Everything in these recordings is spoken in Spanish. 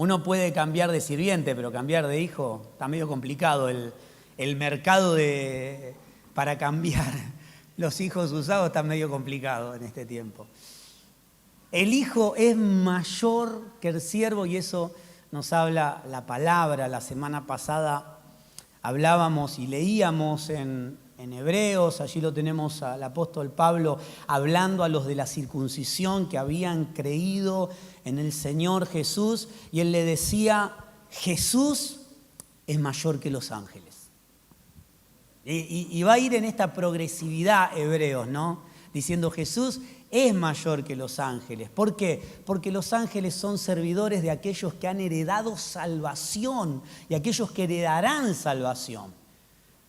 Uno puede cambiar de sirviente, pero cambiar de hijo está medio complicado. El mercado para cambiar los hijos usados está medio complicado en este tiempo. El hijo es mayor que el siervo y eso nos habla la palabra. La semana pasada hablábamos y leíamos en Hebreos, allí lo tenemos al apóstol Pablo hablando a los de la circuncisión que habían creído en el Señor Jesús y él le decía, Jesús es mayor que los ángeles. Y va a ir en esta progresividad Hebreos, ¿no? Diciendo Jesús es mayor que los ángeles. ¿Por qué? Porque los ángeles son servidores de aquellos que han heredado salvación y aquellos que heredarán salvación.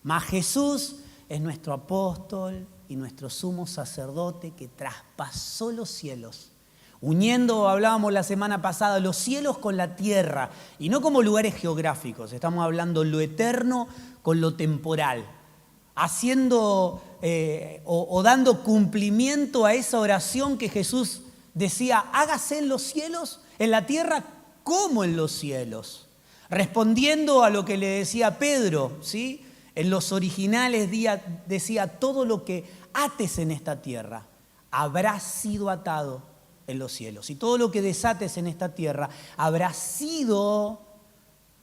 Mas Jesús es nuestro apóstol y nuestro sumo sacerdote que traspasó los cielos, uniendo, hablábamos la semana pasada, los cielos con la tierra, y no como lugares geográficos, estamos hablando lo eterno con lo temporal, haciendo o dando cumplimiento a esa oración que Jesús decía, hágase en los cielos, en la tierra como en los cielos, respondiendo a lo que le decía Pedro, ¿sí? En los originales decía, todo lo que ates en esta tierra habrá sido atado en los cielos. Y todo lo que desates en esta tierra habrá sido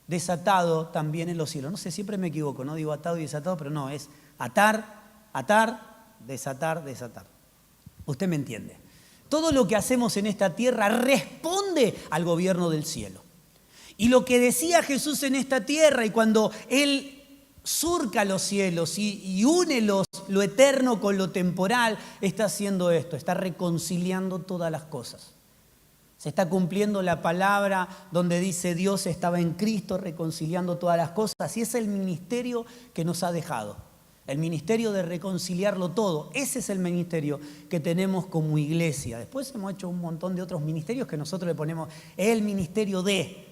desatado también en los cielos. No sé, siempre me equivoco, no digo atado y desatado, pero no, es atar, desatar, desatar. Usted me entiende. Todo lo que hacemos en esta tierra responde al gobierno del cielo. Y lo que decía Jesús en esta tierra y cuando Él surca los cielos y une lo eterno con lo temporal, está haciendo esto, está reconciliando todas las cosas. Se está cumpliendo la palabra donde dice Dios estaba en Cristo reconciliando todas las cosas y es el ministerio que nos ha dejado, el ministerio de reconciliarlo todo. Ese es el ministerio que tenemos como iglesia. Después hemos hecho un montón de otros ministerios que nosotros le ponemos el ministerio de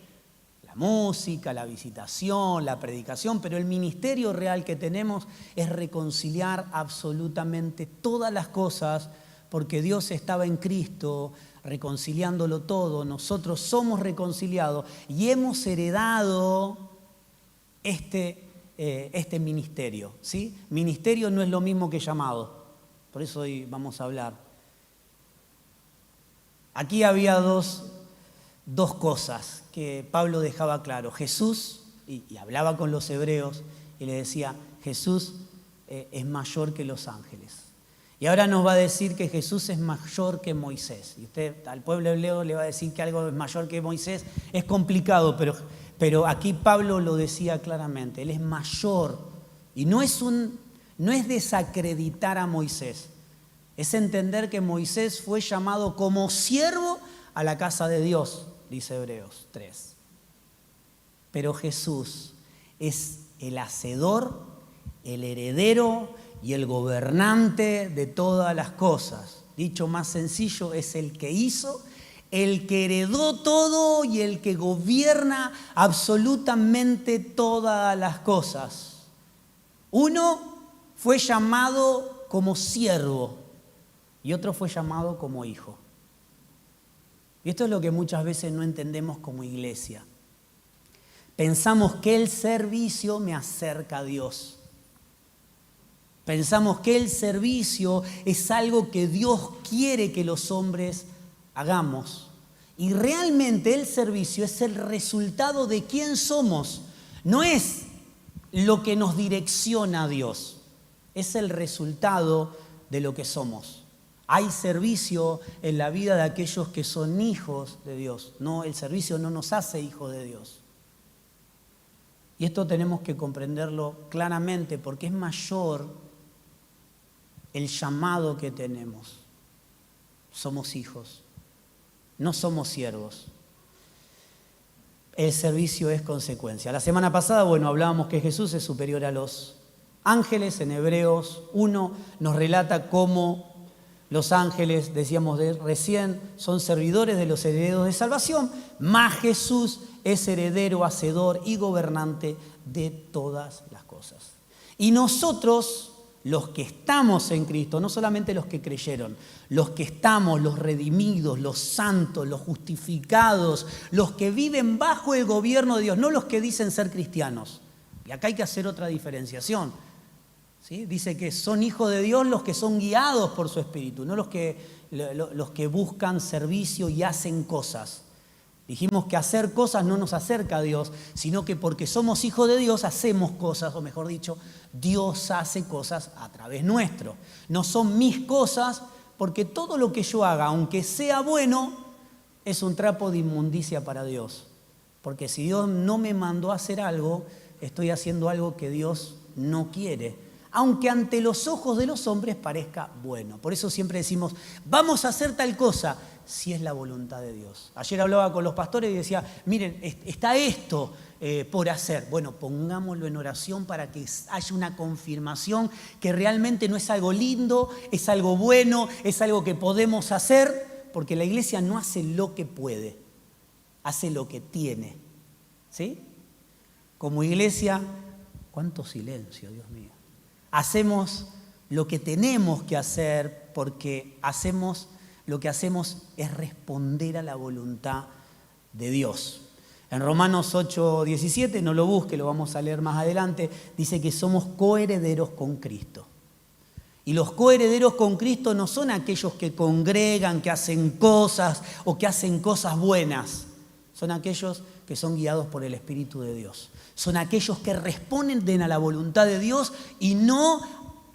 música, la visitación, la predicación, pero el ministerio real que tenemos es reconciliar absolutamente todas las cosas porque Dios estaba en Cristo reconciliándolo todo, nosotros somos reconciliados y hemos heredado este ministerio, ¿sí? Ministerio no es lo mismo que llamado, por eso hoy vamos a hablar. Aquí había dos cosas que Pablo dejaba claro. Jesús, y hablaba con los hebreos, y le decía, Jesús es mayor que los ángeles. Y ahora nos va a decir que Jesús es mayor que Moisés. Y usted al pueblo hebreo le va a decir que algo es mayor que Moisés. Es complicado, pero aquí Pablo lo decía claramente. Él es mayor. Y no es desacreditar a Moisés. Es entender que Moisés fue llamado como siervo a la casa de Dios, dice Hebreos 3. Pero Jesús es el hacedor, el heredero y el gobernante de todas las cosas. Dicho más sencillo, es el que hizo, el que heredó todo y el que gobierna absolutamente todas las cosas. Uno fue llamado como siervo y otro fue llamado como hijo. Y esto es lo que muchas veces no entendemos como iglesia. Pensamos que el servicio me acerca a Dios. Pensamos que el servicio es algo que Dios quiere que los hombres hagamos. Y realmente el servicio es el resultado de quién somos. No es lo que nos direcciona a Dios. Es el resultado de lo que somos. Hay servicio en la vida de aquellos que son hijos de Dios. No, el servicio no nos hace hijos de Dios. Y esto tenemos que comprenderlo claramente porque es mayor el llamado que tenemos. Somos hijos, no somos siervos. El servicio es consecuencia. La semana pasada, hablábamos que Jesús es superior a los ángeles. En Hebreos 1 nos relata cómo los ángeles, decíamos recién, son servidores de los herederos de salvación, mas Jesús es heredero, hacedor y gobernante de todas las cosas. Y nosotros, los que estamos en Cristo, no solamente los que creyeron, los que estamos, los redimidos, los santos, los justificados, los que viven bajo el gobierno de Dios, no los que dicen ser cristianos. Y acá hay que hacer otra diferenciación. ¿Sí? Dice que son hijos de Dios los que son guiados por su Espíritu, no los que buscan servicio y hacen cosas. Dijimos que hacer cosas no nos acerca a Dios, sino que porque somos hijos de Dios hacemos cosas, o mejor dicho, Dios hace cosas a través nuestro. No son mis cosas, porque todo lo que yo haga, aunque sea bueno, es un trapo de inmundicia para Dios. Porque si Dios no me mandó a hacer algo, estoy haciendo algo que Dios no quiere, aunque ante los ojos de los hombres parezca bueno. Por eso siempre decimos, vamos a hacer tal cosa, si es la voluntad de Dios. Ayer hablaba con los pastores y decía, miren, está esto por hacer. Bueno, pongámoslo en oración para que haya una confirmación que realmente no es algo lindo, es algo bueno, es algo que podemos hacer, porque la iglesia no hace lo que puede, hace lo que tiene. ¿Sí? Como iglesia, cuánto silencio, Dios mío. Hacemos lo que tenemos que hacer porque lo que hacemos es responder a la voluntad de Dios. En Romanos 8:17, no lo busque, lo vamos a leer más adelante, dice que somos coherederos con Cristo. Y los coherederos con Cristo no son aquellos que congregan, que hacen cosas o que hacen cosas buenas. Son aquellos que son guiados por el Espíritu de Dios. Son aquellos que responden a la voluntad de Dios y no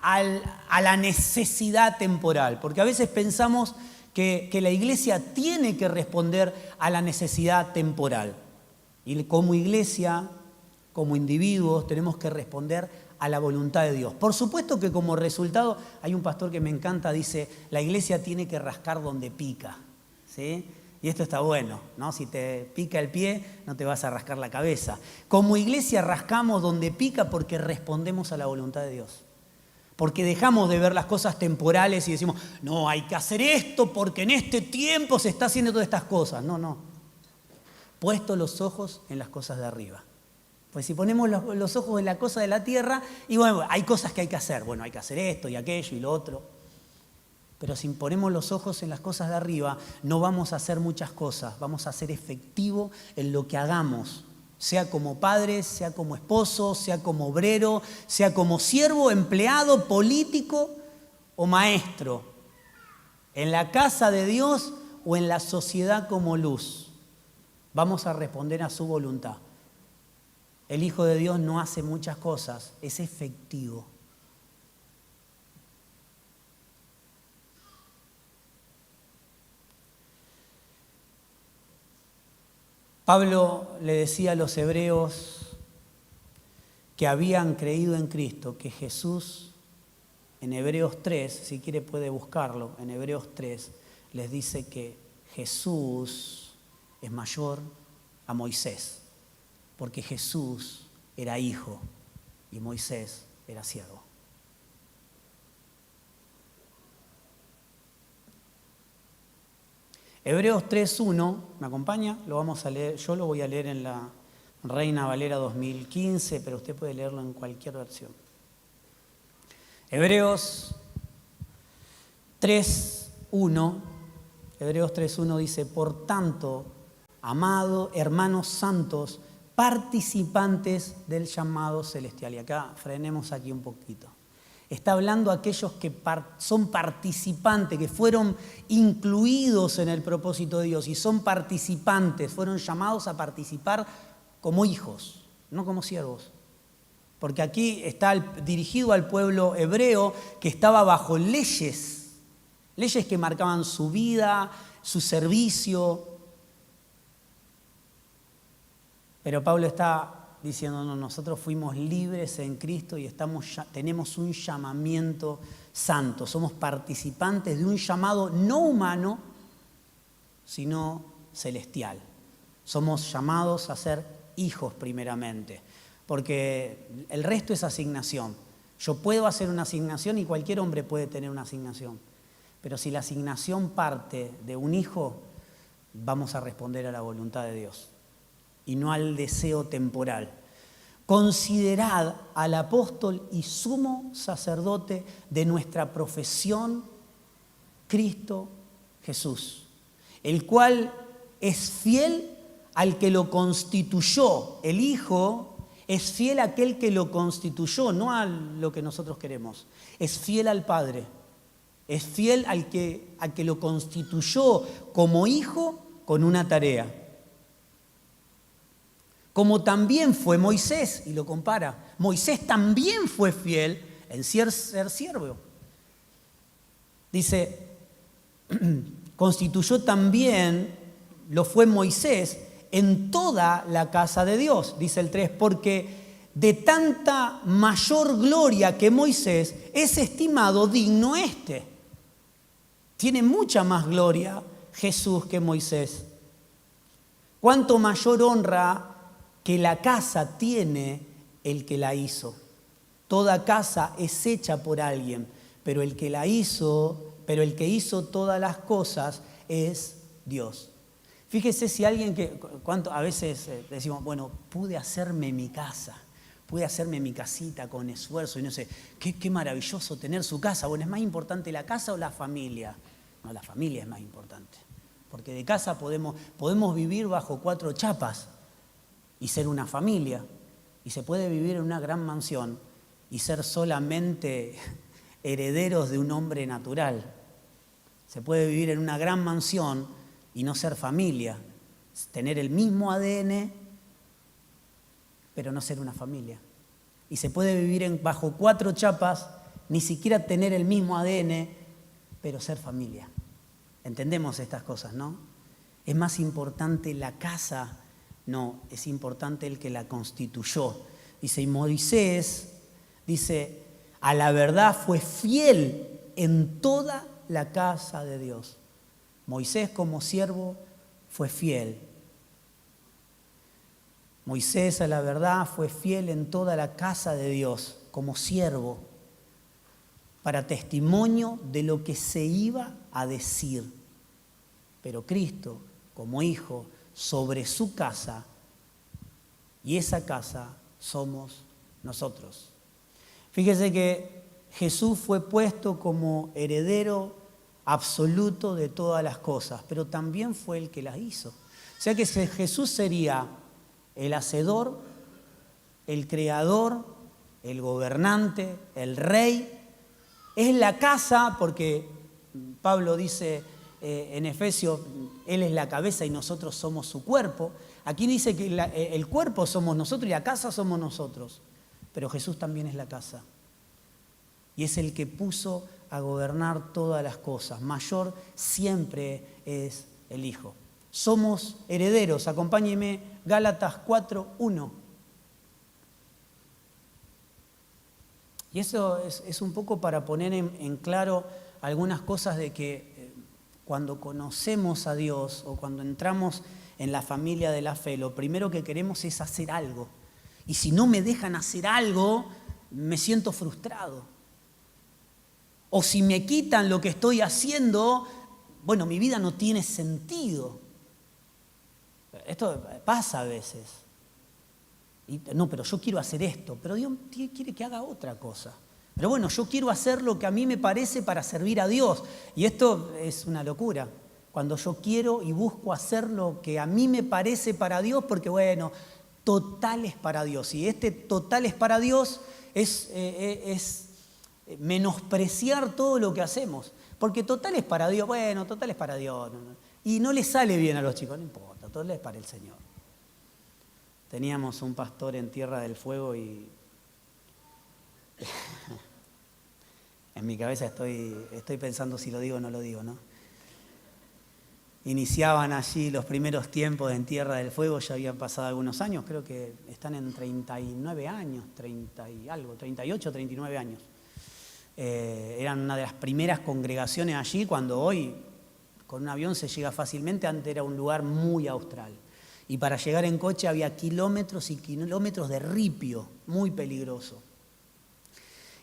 a la necesidad temporal. Porque a veces pensamos que la iglesia tiene que responder a la necesidad temporal. Y como iglesia, como individuos, tenemos que responder a la voluntad de Dios. Por supuesto que como resultado, hay un pastor que me encanta, dice, la iglesia tiene que rascar donde pica. ¿Sí? Y esto está bueno, ¿no? Si te pica el pie, no te vas a rascar la cabeza. Como iglesia rascamos donde pica porque respondemos a la voluntad de Dios. Porque dejamos de ver las cosas temporales y decimos, no, hay que hacer esto porque en este tiempo se está haciendo todas estas cosas. No. Puesto los ojos en las cosas de arriba. Pues si ponemos los ojos en la cosa de la tierra, y bueno, hay cosas que hay que hacer. Bueno, hay que hacer esto y aquello y lo otro. Pero si ponemos los ojos en las cosas de arriba, no vamos a hacer muchas cosas. Vamos a ser efectivos en lo que hagamos. Sea como padre, sea como esposo, sea como obrero, sea como siervo, empleado, político o maestro. En la casa de Dios o en la sociedad como luz. Vamos a responder a su voluntad. El Hijo de Dios no hace muchas cosas, es efectivo. Pablo le decía a los hebreos que habían creído en Cristo, que Jesús, en Hebreos 3, si quiere puede buscarlo, en Hebreos 3, les dice que Jesús es mayor a Moisés, porque Jesús era hijo y Moisés era siervo. Hebreos 3:1, ¿me acompaña? Lo vamos a leer, yo lo voy a leer en la Reina Valera 2015, pero usted puede leerlo en cualquier versión. Hebreos 3:1 dice, por tanto, amado, hermanos santos, participantes del llamado celestial. Y acá frenemos aquí un poquito. Está hablando a aquellos que son participantes, que fueron incluidos en el propósito de Dios y son participantes, fueron llamados a participar como hijos, no como siervos. Porque aquí está dirigido al pueblo hebreo que estaba bajo leyes que marcaban su vida, su servicio. Pero Pablo está diciendo, no, nosotros fuimos libres en Cristo y tenemos un llamamiento santo. Somos participantes de un llamado no humano, sino celestial. Somos llamados a ser hijos primeramente, porque el resto es asignación. Yo puedo hacer una asignación y cualquier hombre puede tener una asignación. Pero si la asignación parte de un hijo, vamos a responder a la voluntad de Dios y no al deseo temporal. considerad al apóstol y sumo sacerdote de nuestra profesión, Cristo Jesús, el cual es fiel al que lo constituyó. El Hijo es fiel a aquel que lo constituyó, no a lo que nosotros queremos. Es fiel al Padre. Es fiel al que lo constituyó como hijo con una tarea. Como también fue Moisés, y lo compara. Moisés también fue fiel en ser siervo. Dice, constituyó también, lo fue Moisés, en toda la casa de Dios, dice el 3, porque de tanta mayor gloria que Moisés es estimado digno este. Tiene mucha más gloria Jesús que Moisés. Cuánto mayor honra que la casa tiene el que la hizo. Toda casa es hecha por alguien, pero el que hizo todas las cosas es Dios. Fíjese si alguien a veces decimos, bueno, pude hacerme mi casa, pude hacerme mi casita con esfuerzo y no sé, qué maravilloso tener su casa. Bueno, ¿es más importante la casa o la familia? No, la familia es más importante, porque de casa podemos vivir bajo 4 chapas y ser una familia, y se puede vivir en una gran mansión y ser solamente herederos de un hombre natural. Se puede vivir en una gran mansión y no ser familia, tener el mismo ADN, pero no ser una familia. Y se puede vivir bajo 4 chapas, ni siquiera tener el mismo ADN, pero ser familia. Entendemos estas cosas, ¿no? ¿Es más importante la casa? No, es importante el que la constituyó. Dice, y Moisés, dice, a la verdad fue fiel en toda la casa de Dios. Moisés como siervo fue fiel. Moisés a la verdad fue fiel en toda la casa de Dios como siervo para testimonio de lo que se iba a decir. Pero Cristo como hijo sobre su casa, y esa casa somos nosotros. Fíjese que Jesús fue puesto como heredero absoluto de todas las cosas, pero también fue el que las hizo. O sea que Jesús sería el hacedor, el creador, el gobernante, el rey. Es la casa, porque Pablo dice en Efesios, Él es la cabeza y nosotros somos su cuerpo. Aquí dice que el cuerpo somos nosotros y la casa somos nosotros. Pero Jesús también es la casa. Y es el que puso a gobernar todas las cosas. Mayor siempre es el Hijo. Somos herederos. Acompáñeme, Gálatas 4:1. Y eso es un poco para poner en claro algunas cosas de que cuando conocemos a Dios o cuando entramos en la familia de la fe, lo primero que queremos es hacer algo. Y si no me dejan hacer algo, me siento frustrado. O si me quitan lo que estoy haciendo, bueno, mi vida no tiene sentido. Esto pasa a veces. No, pero yo quiero hacer esto, pero Dios quiere que haga otra cosa. Pero bueno, yo quiero hacer lo que a mí me parece para servir a Dios. Y esto es una locura. Cuando yo quiero y busco hacer lo que a mí me parece para Dios, porque bueno, total es para Dios. Y este total es para Dios es menospreciar todo lo que hacemos. Porque total es para Dios, bueno, total es para Dios. Y no le sale bien a los chicos, no importa, total es para el Señor. Teníamos un pastor en Tierra del Fuego y en mi cabeza estoy pensando si lo digo o no lo digo, ¿no? Iniciaban allí los primeros tiempos en Tierra del Fuego, ya habían pasado algunos años, creo que están en 39 años, 30 y algo, 38, 39 años. Eran una de las primeras congregaciones allí, cuando hoy con un avión se llega fácilmente, antes era un lugar muy austral. Y para llegar en coche había kilómetros y kilómetros de ripio, muy peligroso.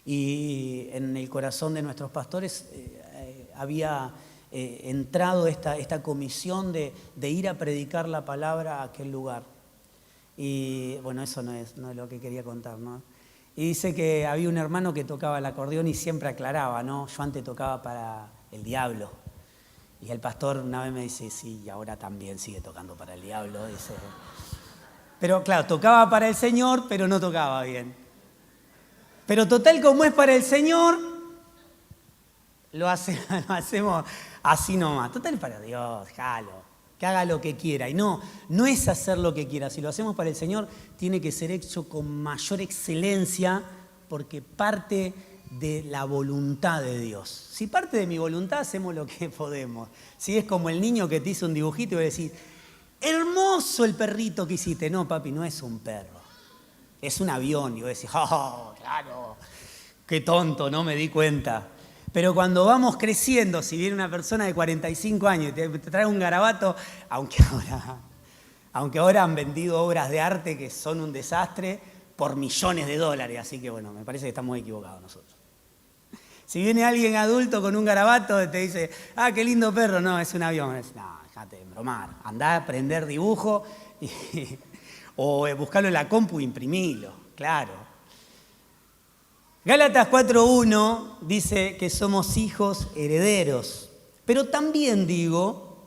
Y en el corazón de nuestros pastores había entrado esta comisión de ir a predicar la palabra a aquel lugar. Y bueno, eso no es lo que quería contar, ¿no? Y dice que había un hermano que tocaba el acordeón y siempre aclaraba, ¿no? Yo antes tocaba para el diablo. Y el pastor una vez me dice, sí, y ahora también sigue tocando para el diablo. Dice. Pero claro, tocaba para el Señor, pero no tocaba bien. Pero total, como es para el Señor, lo hacemos así nomás. Total, es para Dios, déjalo. Que haga lo que quiera. Y no es hacer lo que quiera. Si lo hacemos para el Señor, tiene que ser hecho con mayor excelencia porque parte de la voluntad de Dios. Si parte de mi voluntad, hacemos lo que podemos. Si es como el niño que te hizo un dibujito y va a decir, hermoso el perrito que hiciste. No, papi, no es un perro. Es un avión. Y vos decís, oh, claro, qué tonto, no me di cuenta. Pero cuando vamos creciendo, si viene una persona de 45 años y te trae un garabato, aunque ahora han vendido obras de arte que son un desastre por millones de dólares, así que bueno, me parece que estamos equivocados nosotros. Si viene alguien adulto con un garabato y te dice, ah, qué lindo perro, no, es un avión. No, déjate de bromar, andá a aprender dibujo o buscarlo en la compu e imprimilo, claro. Gálatas 4:1 dice que somos hijos herederos, pero también digo,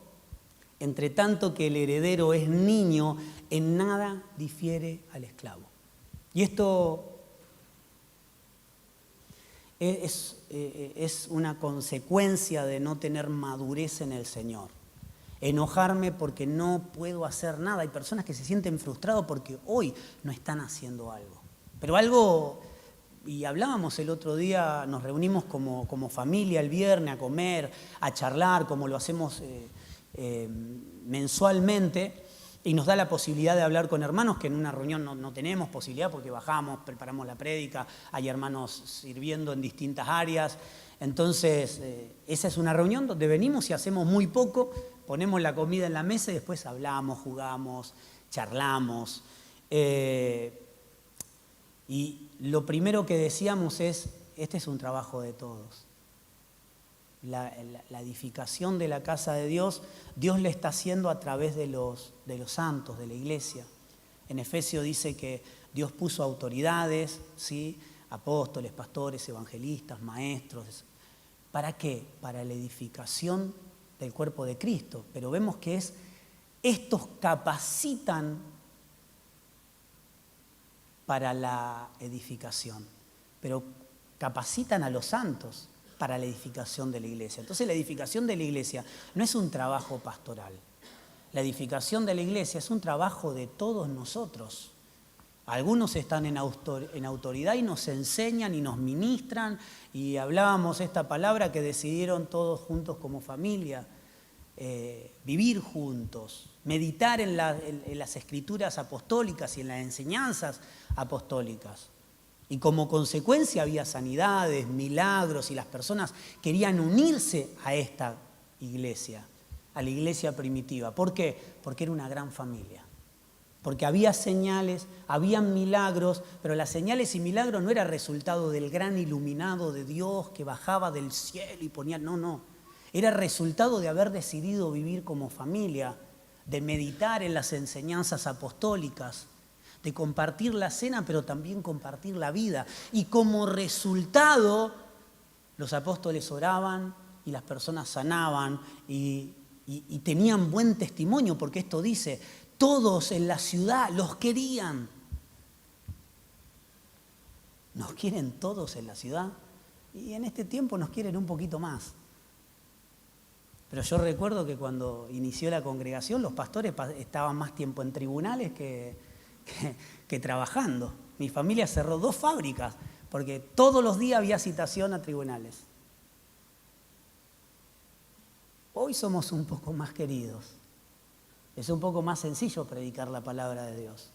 entre tanto que el heredero es niño, en nada difiere al esclavo. Y esto es una consecuencia de no tener madurez en el Señor. Enojarme porque no puedo hacer nada. Hay personas que se sienten frustrados porque hoy no están haciendo algo. Pero algo... Y hablábamos el otro día, nos reunimos como familia el viernes a comer, a charlar, como lo hacemos mensualmente, y nos da la posibilidad de hablar con hermanos que en una reunión no tenemos posibilidad porque bajamos, preparamos la prédica, hay hermanos sirviendo en distintas áreas. Entonces, esa es una reunión donde venimos y hacemos muy poco, ponemos la comida en la mesa y después hablamos, jugamos, charlamos. Y lo primero que decíamos es, este es un trabajo de todos. La edificación de la casa de Dios, Dios la está haciendo a través de los santos, de la iglesia. En Efesios dice que Dios puso autoridades, ¿sí? Apóstoles, pastores, evangelistas, maestros. ¿Para qué? Para la edificación del cuerpo de Cristo. Pero vemos que estos capacitan para la edificación, pero capacitan a los santos para la edificación de la iglesia. Entonces la edificación de la iglesia no es un trabajo pastoral. La edificación de la iglesia es un trabajo de todos nosotros. Algunos están en autoridad y nos enseñan y nos ministran, y hablábamos esta palabra que decidieron todos juntos como familia, vivir juntos, meditar en las escrituras apostólicas y en las enseñanzas apostólicas. Y como consecuencia había sanidades, milagros, y las personas querían unirse a esta iglesia, a la iglesia primitiva. ¿Por qué? Porque era una gran familia. Porque había señales, habían milagros, pero las señales y milagros no era resultado del gran iluminado de Dios que bajaba del cielo y ponía... No. Era resultado de haber decidido vivir como familia, de meditar en las enseñanzas apostólicas, de compartir la cena, pero también compartir la vida. Y como resultado, los apóstoles oraban y las personas sanaban y tenían buen testimonio, porque esto dice, todos en la ciudad los querían. ¿Nos quieren todos en la ciudad? Y en este tiempo nos quieren un poquito más. Pero yo recuerdo que cuando inició la congregación, los pastores estaban más tiempo en tribunales que trabajando. Mi familia cerró 2 fábricas porque todos los días había citación a tribunales. Hoy somos un poco más queridos. Es un poco más sencillo predicar la palabra de Dios.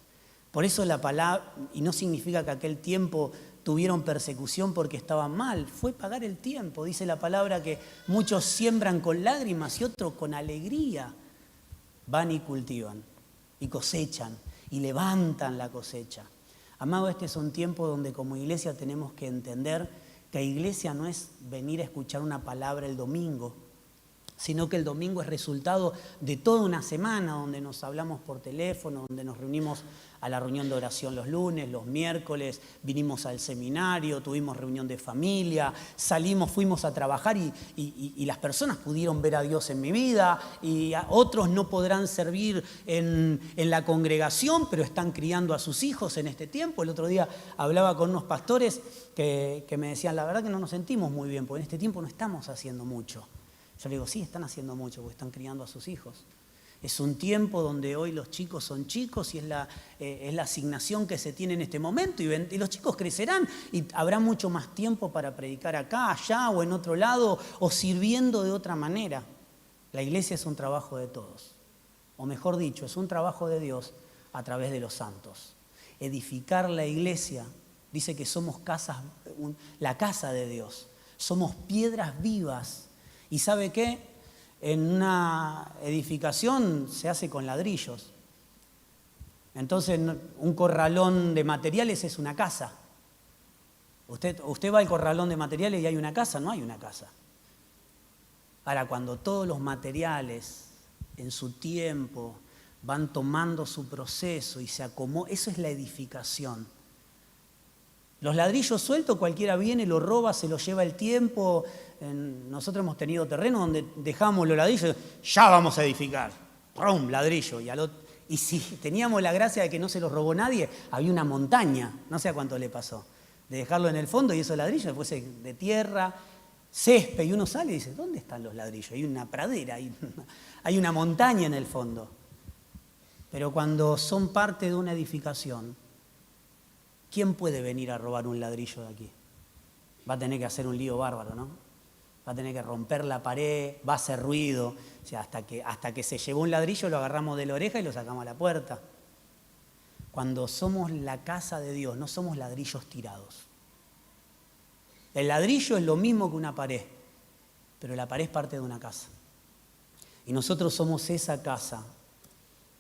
Por eso la palabra, y no significa que aquel tiempo tuvieron persecución porque estaban mal, fue pagar el tiempo. Dice la palabra que muchos siembran con lágrimas y otros con alegría. Van y cultivan y cosechan y levantan la cosecha. Amado, este es un tiempo donde como iglesia tenemos que entender que iglesia no es venir a escuchar una palabra el domingo. sino que el domingo es resultado de toda una semana donde nos hablamos por teléfono, donde nos reunimos a la reunión de oración los lunes, los miércoles, vinimos al seminario, tuvimos reunión de familia, salimos, fuimos a trabajar y las personas pudieron ver a Dios en mi vida y otros no podrán servir en la congregación, pero están criando a sus hijos en este tiempo. El otro día hablaba con unos pastores que me decían, la verdad que no nos sentimos muy bien, porque en este tiempo no estamos haciendo mucho. Yo le digo, sí, están haciendo mucho porque están criando a sus hijos. Es un tiempo donde hoy los chicos son chicos y es la asignación que se tiene en este momento. Y los chicos crecerán y habrá mucho más tiempo para predicar acá, allá o en otro lado o sirviendo de otra manera. La iglesia es un trabajo de todos. O mejor dicho, es un trabajo de Dios a través de los santos. Edificar la iglesia, dice que somos la casa de Dios. Somos piedras vivas. ¿Y sabe qué? En una edificación se hace con ladrillos. Entonces, un corralón de materiales es una casa. Usted va al corralón de materiales y hay una casa, no hay una casa. Ahora, cuando todos los materiales en su tiempo van tomando su proceso y se acomodan, eso es la edificación. Los ladrillos sueltos, cualquiera viene, lo roba, se lo lleva el tiempo. Nosotros hemos tenido terreno donde dejamos los ladrillos, ya vamos a edificar. ¡Rum! Ladrillo. Y si teníamos la gracia de que no se los robó nadie, había una montaña, no sé a cuánto le pasó, de dejarlo en el fondo y esos ladrillos después de tierra, césped, y uno sale y dice, ¿dónde están los ladrillos? Hay una pradera, hay una montaña en el fondo. Pero cuando son parte de una edificación, ¿quién puede venir a robar un ladrillo de aquí? Va a tener que hacer un lío bárbaro, ¿no? Va a tener que romper la pared, va a hacer ruido. O sea, hasta que se llevó un ladrillo lo agarramos de la oreja y lo sacamos a la puerta. Cuando somos la casa de Dios, no somos ladrillos tirados. El ladrillo es lo mismo que una pared, pero la pared es parte de una casa. Y nosotros somos esa casa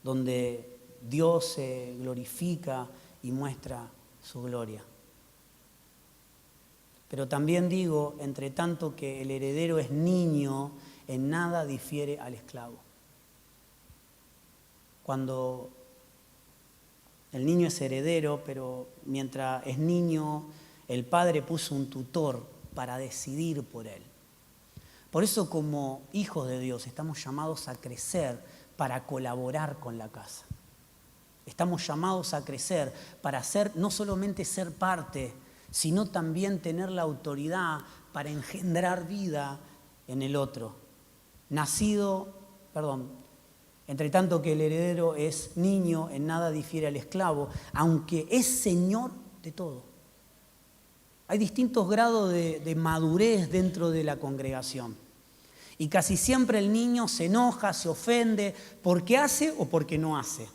donde Dios se glorifica y muestra su gloria. Pero también digo, entre tanto que el heredero es niño, en nada difiere al esclavo. Cuando el niño es heredero, pero mientras es niño, el padre puso un tutor para decidir por él. Por eso, como hijos de Dios, estamos llamados a crecer para colaborar con la casa. Estamos llamados a crecer para no solamente ser parte, sino también tener la autoridad para engendrar vida en el otro. Entre tanto que el heredero es niño, en nada difiere al esclavo, aunque es señor de todo. Hay distintos grados de madurez dentro de la congregación. Y casi siempre el niño se enoja, se ofende, porque hace o porque no hace.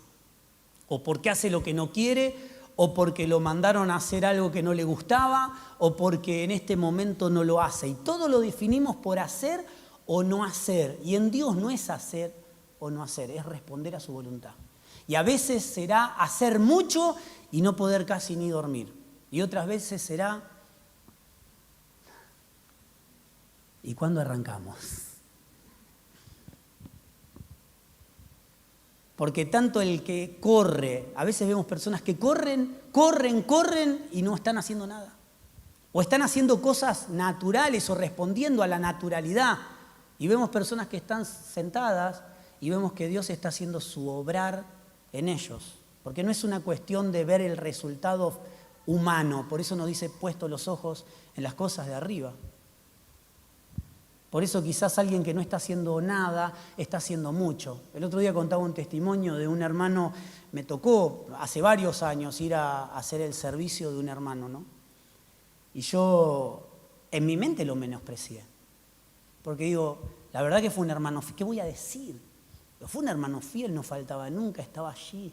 O porque hace lo que no quiere, o porque lo mandaron a hacer algo que no le gustaba, o porque en este momento no lo hace. Y todo lo definimos por hacer o no hacer. Y en Dios no es hacer o no hacer, es responder a su voluntad. Y a veces será hacer mucho y no poder casi ni dormir. Y otras veces será, ¿y cuándo arrancamos? Porque tanto el que corre, a veces vemos personas que corren y no están haciendo nada. O están haciendo cosas naturales o respondiendo a la naturalidad. Y vemos personas que están sentadas y vemos que Dios está haciendo su obrar en ellos. Porque no es una cuestión de ver el resultado humano. Por eso nos dice, puesto los ojos en las cosas de arriba. Por eso quizás alguien que no está haciendo nada, está haciendo mucho. El otro día contaba un testimonio de un hermano, me tocó hace varios años ir a hacer el servicio de un hermano, ¿no? Y yo en mi mente lo menosprecié. Porque digo, la verdad que fue un hermano fiel, ¿qué voy a decir? Fue un hermano fiel, no faltaba nunca, estaba allí.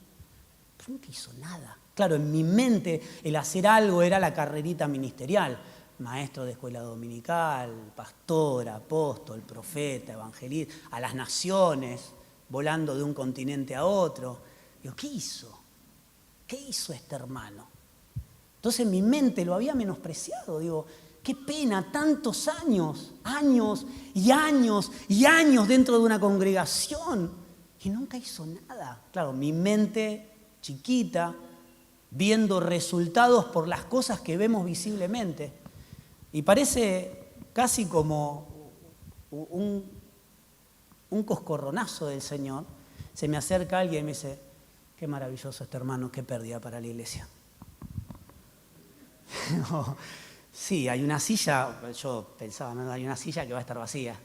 Pero nunca hizo nada. Claro, en mi mente el hacer algo era la carrerita ministerial. Maestro de escuela dominical, pastor, apóstol, profeta, evangelista, a las naciones, volando de un continente a otro. Digo, ¿qué hizo? ¿Qué hizo este hermano? Entonces mi mente lo había menospreciado. Digo, Qué pena, tantos años, años y años y años dentro de una congregación que nunca hizo nada. Claro, mi mente chiquita, viendo resultados por las cosas que vemos visiblemente. Y parece casi como un coscorronazo del Señor. Se me acerca alguien y me dice, qué maravilloso este hermano, qué pérdida para la iglesia. No, sí, hay una silla, yo pensaba, no, hay una silla que va a estar vacía.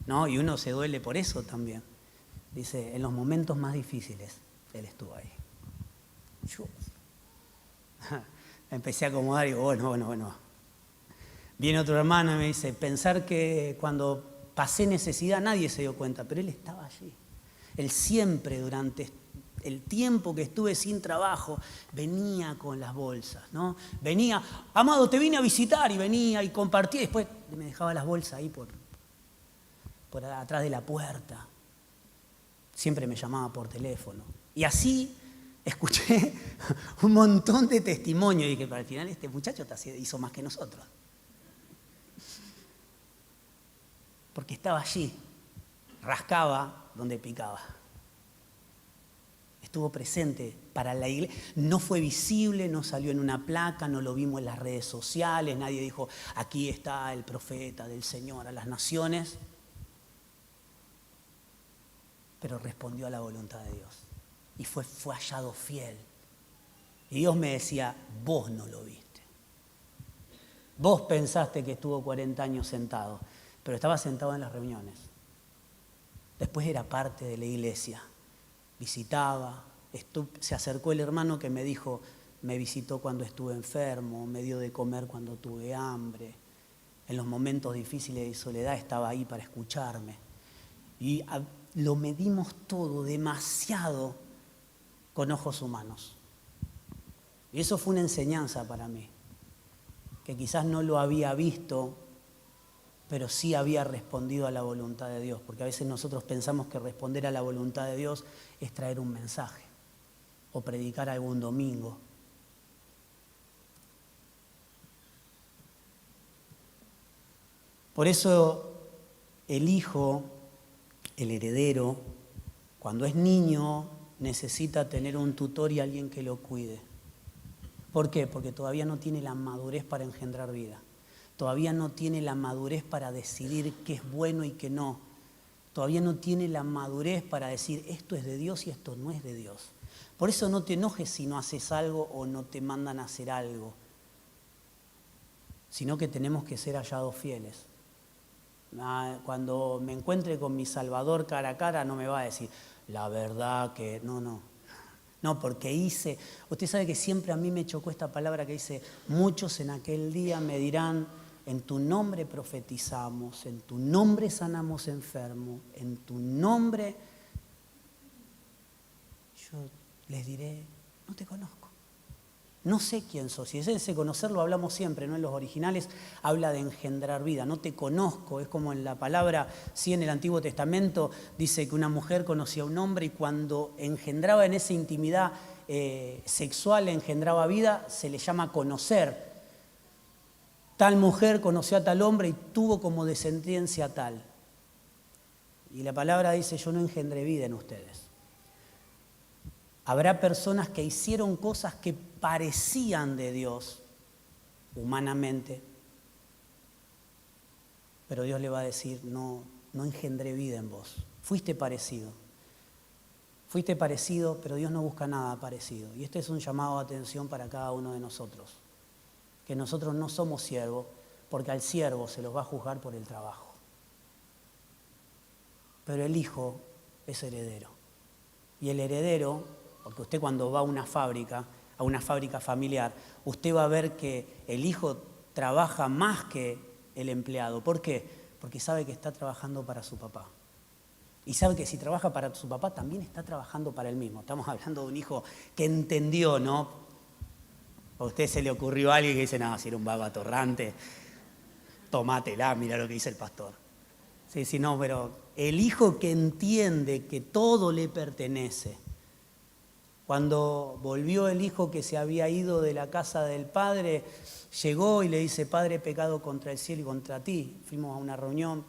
¿No? Y uno se duele por eso también. Dice, en los momentos más difíciles, Él estuvo ahí. Yo empecé a acomodar y digo, bueno. Viene otro hermano y me dice, pensar que cuando pasé necesidad nadie se dio cuenta, pero Él estaba allí. Él siempre durante el tiempo que estuve sin trabajo venía con las bolsas, ¿no? Venía, amado, te vine a visitar, y venía y compartía, y después me dejaba las bolsas ahí por atrás de la puerta. Siempre me llamaba por teléfono. Y así escuché un montón de testimonios y que para el final este muchacho hizo más que nosotros. Porque estaba allí, rascaba donde picaba. Estuvo presente para la iglesia. No fue visible, no salió en una placa, no lo vimos en las redes sociales, nadie dijo, aquí está el profeta del Señor a las naciones. Pero respondió a la voluntad de Dios. Y fue hallado fiel. Y Dios me decía, vos no lo viste. Vos pensaste que estuvo 40 años sentado, pero estaba sentado en las reuniones. Después era parte de la iglesia. Visitaba, se acercó el hermano que me dijo, me visitó cuando estuve enfermo, me dio de comer cuando tuve hambre. En los momentos difíciles de soledad estaba ahí para escucharme. Y lo medimos todo demasiado con ojos humanos. Y eso fue una enseñanza para mí, que quizás no lo había visto, pero sí había respondido a la voluntad de Dios, porque a veces nosotros pensamos que responder a la voluntad de Dios es traer un mensaje o predicar algún domingo. Por eso el hijo, el heredero, cuando es niño, necesita tener un tutor y alguien que lo cuide. ¿Por qué? Porque todavía no tiene la madurez para engendrar vida. Todavía no tiene la madurez para decidir qué es bueno y qué no. Todavía no tiene la madurez para decir esto es de Dios y esto no es de Dios. Por eso no te enojes si no haces algo o no te mandan a hacer algo, sino que tenemos que ser hallados fieles. Cuando me encuentre con mi Salvador cara a cara no me va a decir, la verdad que no, porque usted sabe que siempre a mí me chocó esta palabra que dice, muchos en aquel día me dirán, en tu nombre profetizamos, en tu nombre sanamos enfermos, en tu nombre, yo les diré, no te conozco. No sé quién sos. Y ese conocerlo hablamos siempre, ¿no? En los originales habla de engendrar vida. No te conozco. Es como en la palabra, sí, en el Antiguo Testamento dice que una mujer conocía a un hombre y cuando engendraba en esa intimidad sexual, engendraba vida, se le llama conocer. Tal mujer conoció a tal hombre y tuvo como descendencia tal. Y la palabra dice, yo no engendré vida en ustedes. Habrá personas que hicieron cosas que parecían de Dios humanamente, pero Dios le va a decir, no engendré vida en vos. Fuiste parecido, pero Dios no busca nada parecido. Y este es un llamado de atención para cada uno de nosotros, que nosotros no somos siervos, porque al siervo se los va a juzgar por el trabajo. Pero el hijo es heredero. Y el heredero, porque usted cuando va a una fábrica familiar, usted va a ver que el hijo trabaja más que el empleado. ¿Por qué? Porque sabe que está trabajando para su papá. Y sabe que si trabaja para su papá, también está trabajando para él mismo. Estamos hablando de un hijo que entendió, ¿no? A usted se le ocurrió a alguien que dice, no, si era un vago atorrante, tómatela, mira lo que dice el pastor. Sí, no, pero el hijo que entiende que todo le pertenece, Cuando volvió el hijo que se había ido de la casa del padre, llegó y le dice: Padre, he pecado contra el cielo y contra ti. Fuimos a una reunión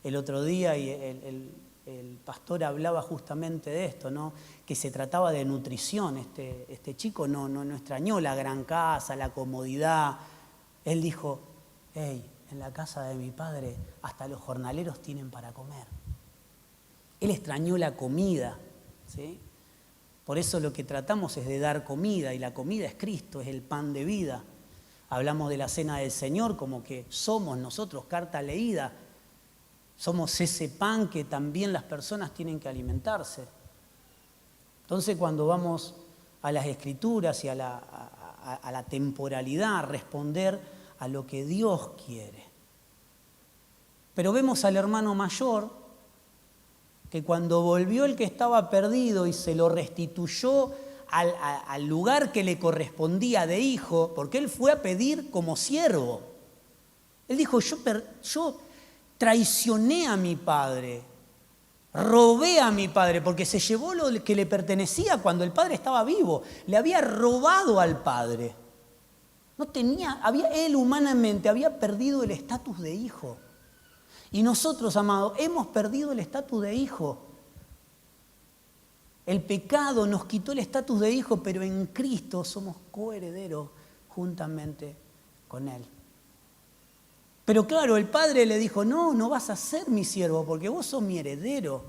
el otro día y el pastor hablaba justamente de esto, ¿no? Que se trataba de nutrición. Este chico no extrañó la gran casa, la comodidad. Él dijo: hey, en la casa de mi padre hasta los jornaleros tienen para comer. Él extrañó la comida, ¿sí? Por eso lo que tratamos es de dar comida, y la comida es Cristo, es el pan de vida. Hablamos de la cena del Señor como que somos nosotros, carta leída. Somos ese pan que también las personas tienen que alimentarse. Entonces, cuando vamos a las Escrituras y a la temporalidad, a responder a lo que Dios quiere. Pero vemos al hermano mayor que cuando volvió el que estaba perdido y se lo restituyó al lugar que le correspondía de hijo, porque él fue a pedir como siervo. Él dijo: yo traicioné a mi padre, robé a mi padre, porque se llevó lo que le pertenecía cuando el padre estaba vivo. Le había robado al padre. Él humanamente había perdido el estatus de hijo. Y nosotros, amados, hemos perdido el estatus de hijo. El pecado nos quitó el estatus de hijo, pero en Cristo somos coherederos juntamente con Él. Pero claro, el padre le dijo: no vas a ser mi siervo porque vos sos mi heredero.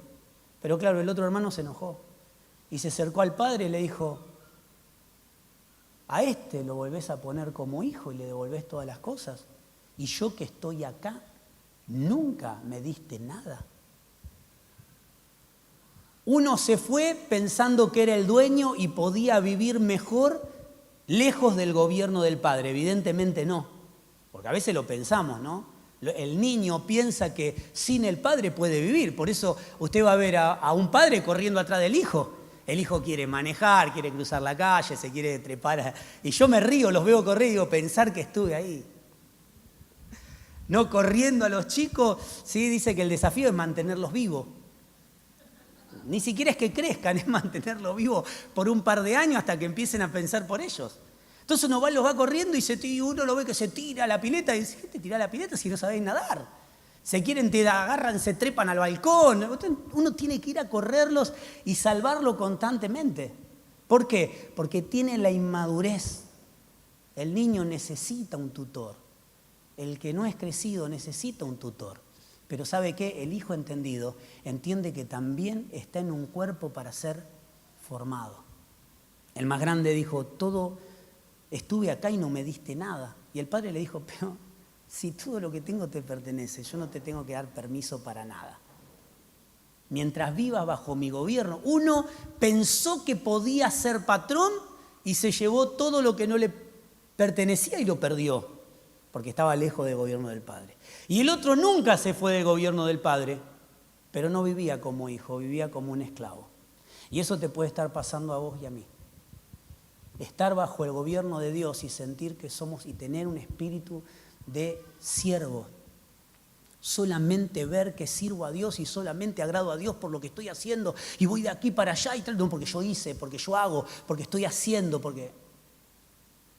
Pero claro, el otro hermano se enojó y se acercó al padre y le dijo: a este lo volvés a poner como hijo y le devolvés todas las cosas. Y yo que estoy acá, nunca me diste nada. Uno se fue pensando que era el dueño y podía vivir mejor lejos del gobierno del padre. Evidentemente no, porque a veces lo pensamos, ¿no? El niño piensa que sin el padre puede vivir. Por eso usted va a ver a un padre corriendo atrás del hijo. El hijo quiere manejar, quiere cruzar la calle, se quiere trepar. Y yo me río, los veo correr y digo: pensar que estuve ahí. No corriendo a los chicos, sí, dice que el desafío es mantenerlos vivos. Ni siquiera es que crezcan, es mantenerlos vivos por un par de años hasta que empiecen a pensar por ellos. Entonces uno los va corriendo y uno lo ve que se tira a la pileta y dice: ¿qué te tira a la pileta si no sabéis nadar? Se quieren, te agarran, se trepan al balcón. Uno tiene que ir a correrlos y salvarlo constantemente. ¿Por qué? Porque tiene la inmadurez. El niño necesita un tutor. El que no es crecido necesita un tutor. Pero ¿sabe qué? El hijo entendido entiende que también está en un cuerpo para ser formado. El más grande dijo: estuve acá y no me diste nada. Y el padre le dijo: pero si todo lo que tengo te pertenece, yo no te tengo que dar permiso para nada. Mientras vivas bajo mi gobierno. Uno pensó que podía ser patrón y se llevó todo lo que no le pertenecía y lo perdió, porque estaba lejos del gobierno del padre. Y el otro nunca se fue del gobierno del padre, pero no vivía como hijo, vivía como un esclavo. Y eso te puede estar pasando a vos y a mí. Estar bajo el gobierno de Dios y sentir que somos y tener un espíritu de siervo. Solamente ver que sirvo a Dios y solamente agrado a Dios por lo que estoy haciendo y voy de aquí para allá y tal, no, porque yo hice, porque yo hago, porque estoy haciendo, porque...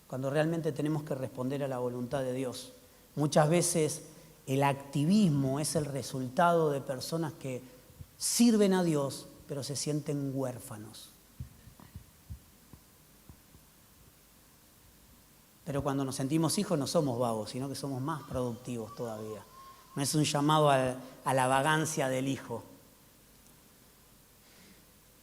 Cuando realmente tenemos que responder a la voluntad de Dios. Muchas veces el activismo es el resultado de personas que sirven a Dios, pero se sienten huérfanos. Pero cuando nos sentimos hijos no somos vagos, sino que somos más productivos todavía. No es un llamado a la vagancia del hijo.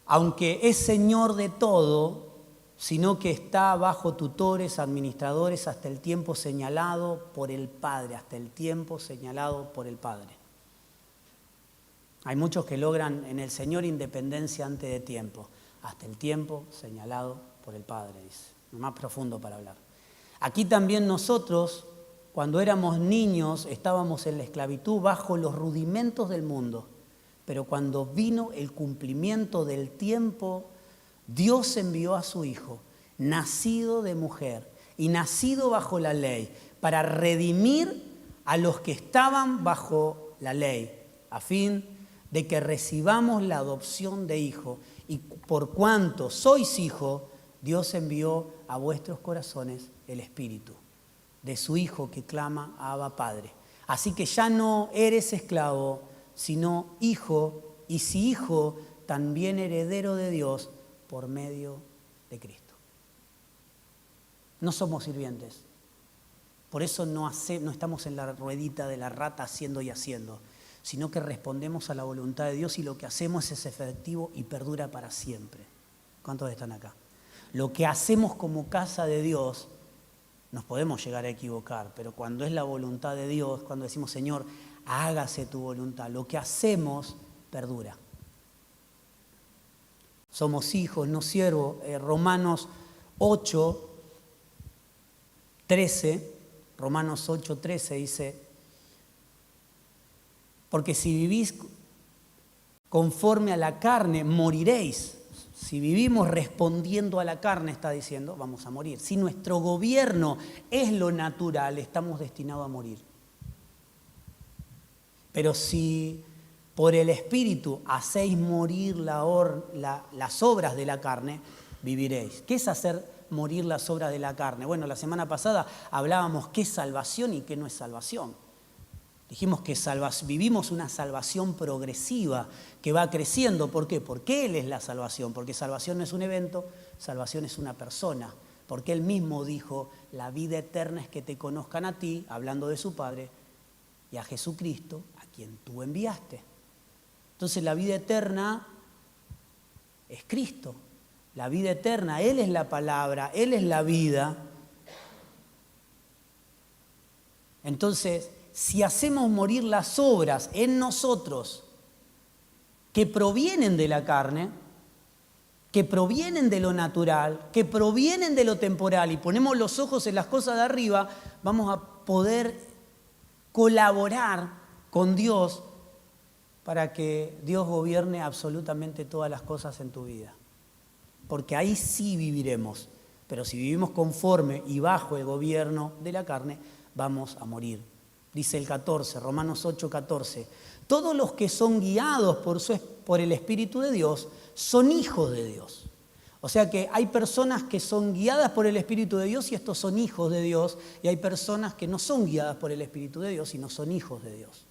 Aunque es Señor de todo, sino que está bajo tutores, administradores, hasta el tiempo señalado por el Padre, hasta el tiempo señalado por el Padre. Hay muchos que logran en el Señor independencia antes de tiempo, hasta el tiempo señalado por el Padre, dice. Más profundo para hablar. Aquí también nosotros, cuando éramos niños, estábamos en la esclavitud bajo los rudimentos del mundo, pero cuando vino el cumplimiento del tiempo, Dios envió a su Hijo, nacido de mujer y nacido bajo la ley, para redimir a los que estaban bajo la ley, a fin de que recibamos la adopción de hijo. y por cuanto sois hijos, Dios envió a vuestros corazones el Espíritu de su Hijo que clama Abba Padre. Así que ya no eres esclavo, sino hijo, y si hijo, también heredero de Dios por medio de Cristo. No somos sirvientes. Por eso no estamos en la ruedita de la rata haciendo y haciendo, sino que respondemos a la voluntad de Dios y lo que hacemos es efectivo y perdura para siempre. ¿Cuántos están acá? Lo que hacemos como casa de Dios, nos podemos llegar a equivocar, pero cuando es la voluntad de Dios, cuando decimos, Señor, hágase tu voluntad, lo que hacemos perdura. Somos hijos, no siervos. Romanos 8:13 dice, porque si vivís conforme a la carne, moriréis. Si vivimos respondiendo a la carne, está diciendo, vamos a morir. Si nuestro gobierno es lo natural, estamos destinados a morir. Pero si por el Espíritu hacéis morir las obras de la carne, viviréis. ¿Qué es hacer morir las obras de la carne? Bueno, la semana pasada hablábamos qué es salvación y qué no es salvación. Dijimos que vivimos una salvación progresiva que va creciendo. ¿Por qué? Porque Él es la salvación. Porque salvación no es un evento, salvación es una persona. Porque Él mismo dijo, la vida eterna es que te conozcan a ti, hablando de su Padre, y a Jesucristo, a quien tú enviaste. Entonces la vida eterna es Cristo. La vida eterna, Él es la palabra, Él es la vida. Entonces, si hacemos morir las obras en nosotros que provienen de la carne, que provienen de lo natural, que provienen de lo temporal y ponemos los ojos en las cosas de arriba, vamos a poder colaborar con Dios para que Dios gobierne absolutamente todas las cosas en tu vida. Porque ahí sí viviremos, pero si vivimos conforme y bajo el gobierno de la carne, vamos a morir. Dice el 14, Romanos 8:14, todos los que son guiados por el Espíritu de Dios son hijos de Dios. O sea que hay personas que son guiadas por el Espíritu de Dios y estos son hijos de Dios, y hay personas que no son guiadas por el Espíritu de Dios y no son hijos de Dios.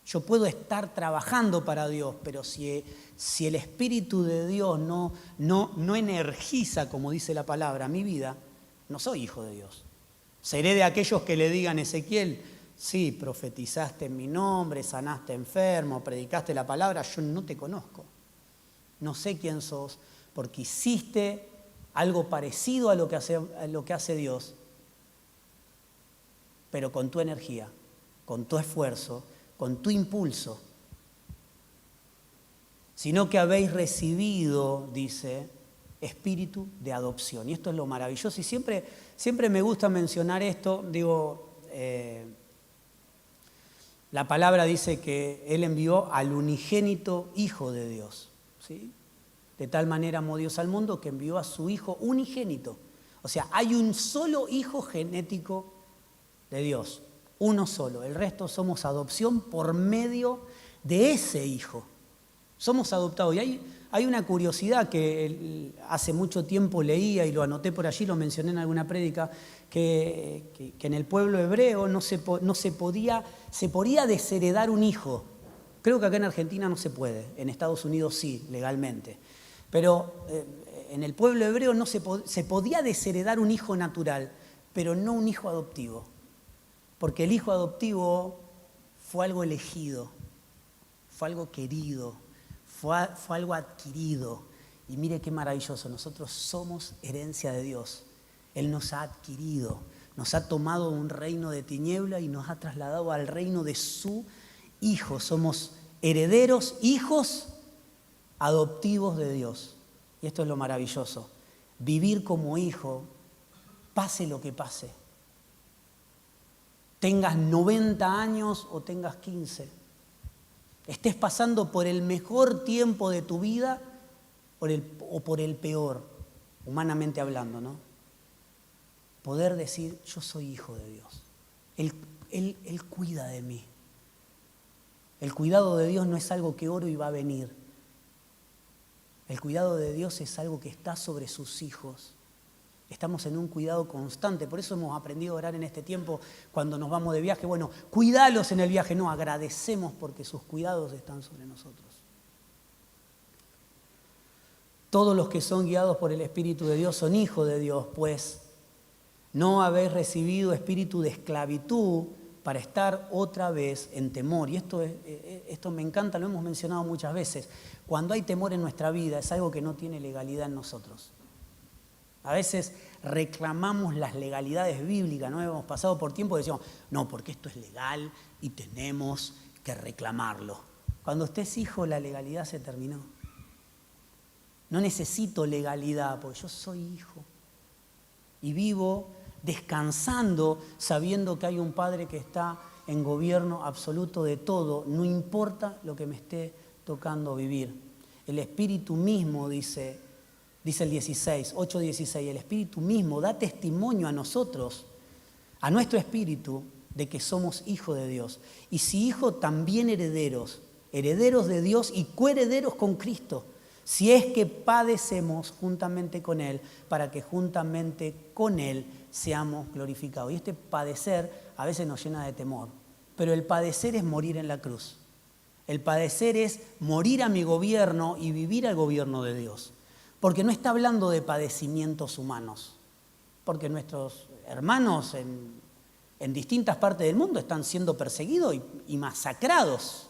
Yo puedo estar trabajando para Dios, pero si el Espíritu de Dios no energiza, como dice la palabra, mi vida, no soy hijo de Dios. Seré de aquellos que le digan a Ezequiel, sí, profetizaste en mi nombre, sanaste enfermo, predicaste la palabra, yo no te conozco. No sé quién sos, porque hiciste algo parecido a lo que hace Dios, pero con tu energía, con tu esfuerzo, con tu impulso. Sino que habéis recibido, dice, espíritu de adopción. Y esto es lo maravilloso. Y siempre me gusta mencionar esto. La palabra dice que Él envió al unigénito Hijo de Dios. ¿Sí? De tal manera amó Dios al mundo que envió a su Hijo unigénito. O sea, hay un solo Hijo genético de Dios. Uno solo. El resto somos adopción por medio de ese Hijo. Somos adoptados. Y hay una curiosidad que hace mucho tiempo leía y lo anoté por allí, lo mencioné en alguna prédica, que en el pueblo hebreo se podía desheredar un hijo. Creo que acá en Argentina no se puede, en Estados Unidos sí, legalmente. Pero en el pueblo hebreo se podía desheredar un hijo natural, pero no un hijo adoptivo. Porque el hijo adoptivo fue algo elegido, fue algo querido, fue algo adquirido. Y mire qué maravilloso, nosotros somos herencia de Dios. Él nos ha adquirido, nos ha tomado un reino de tiniebla y nos ha trasladado al reino de su Hijo. Somos herederos, hijos adoptivos de Dios. Y esto es lo maravilloso. Vivir como hijo, pase lo que pase. Tengas 90 años o tengas 15. Estés pasando por el mejor tiempo de tu vida o por el peor, humanamente hablando, ¿no? Poder decir, yo soy hijo de Dios. Él cuida de mí. El cuidado de Dios no es algo que oro y va a venir. El cuidado de Dios es algo que está sobre sus hijos. Estamos en un cuidado constante, por eso hemos aprendido a orar en este tiempo cuando nos vamos de viaje. Bueno, cuídalos en el viaje, no, agradecemos porque sus cuidados están sobre nosotros. Todos los que son guiados por el Espíritu de Dios son hijos de Dios, pues no habéis recibido espíritu de esclavitud para estar otra vez en temor. Y esto me encanta, lo hemos mencionado muchas veces. Cuando hay temor en nuestra vida es algo que no tiene legalidad en nosotros. A veces reclamamos las legalidades bíblicas, ¿no? Hemos pasado por tiempo y decimos, no, porque esto es legal y tenemos que reclamarlo. Cuando usted es hijo, la legalidad se terminó. No necesito legalidad, porque yo soy hijo. Y vivo descansando, sabiendo que hay un Padre que está en gobierno absoluto de todo, no importa lo que me esté tocando vivir. El Espíritu mismo, dice el 8:16, el Espíritu mismo da testimonio a nosotros, a nuestro espíritu, de que somos hijos de Dios. Y si hijos, también herederos, herederos de Dios y coherederos con Cristo, si es que padecemos juntamente con Él, para que juntamente con Él seamos glorificados. Y este padecer a veces nos llena de temor, pero el padecer es morir en la cruz. El padecer es morir a mi gobierno y vivir al gobierno de Dios. Porque no está hablando de padecimientos humanos, porque nuestros hermanos en distintas partes del mundo están siendo perseguidos y masacrados.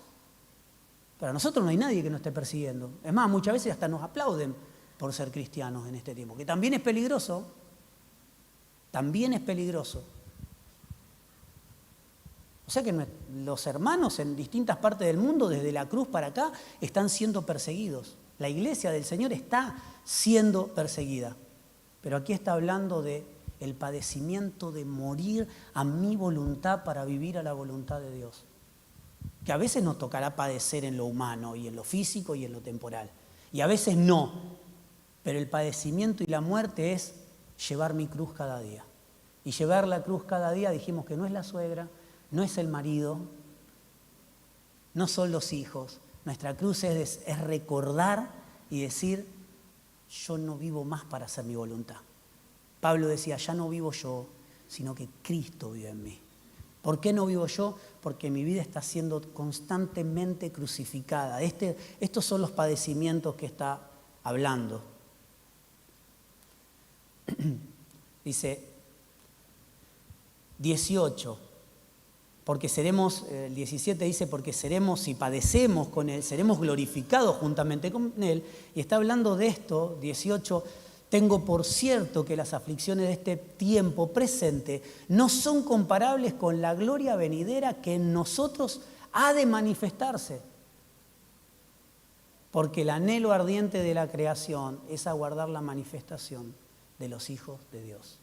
Para nosotros no hay nadie que nos esté persiguiendo. Es más, muchas veces hasta nos aplauden por ser cristianos en este tiempo, que también es peligroso. También es peligroso. O sea que los hermanos en distintas partes del mundo, desde la cruz para acá, están siendo perseguidos. La iglesia del Señor está siendo perseguida. Pero aquí está hablando de el padecimiento de morir a mi voluntad para vivir a la voluntad de Dios. Que a veces nos tocará padecer en lo humano y en lo físico y en lo temporal. Y a veces no. Pero el padecimiento y la muerte es llevar mi cruz cada día. Y llevar la cruz cada día, dijimos que no es la suegra, no es el marido, no son los hijos. Nuestra cruz es recordar y decir, yo no vivo más para hacer mi voluntad. Pablo decía, ya no vivo yo, sino que Cristo vive en mí. ¿Por qué no vivo yo? Porque mi vida está siendo constantemente crucificada. Estos son los padecimientos que está hablando. Dice 18, porque seremos, el 17 dice, porque seremos, si padecemos con Él, seremos glorificados juntamente con Él. Y está hablando de esto, 18, tengo por cierto que las aflicciones de este tiempo presente no son comparables con la gloria venidera que en nosotros ha de manifestarse. Porque el anhelo ardiente de la creación es aguardar la manifestación de los hijos de Dios.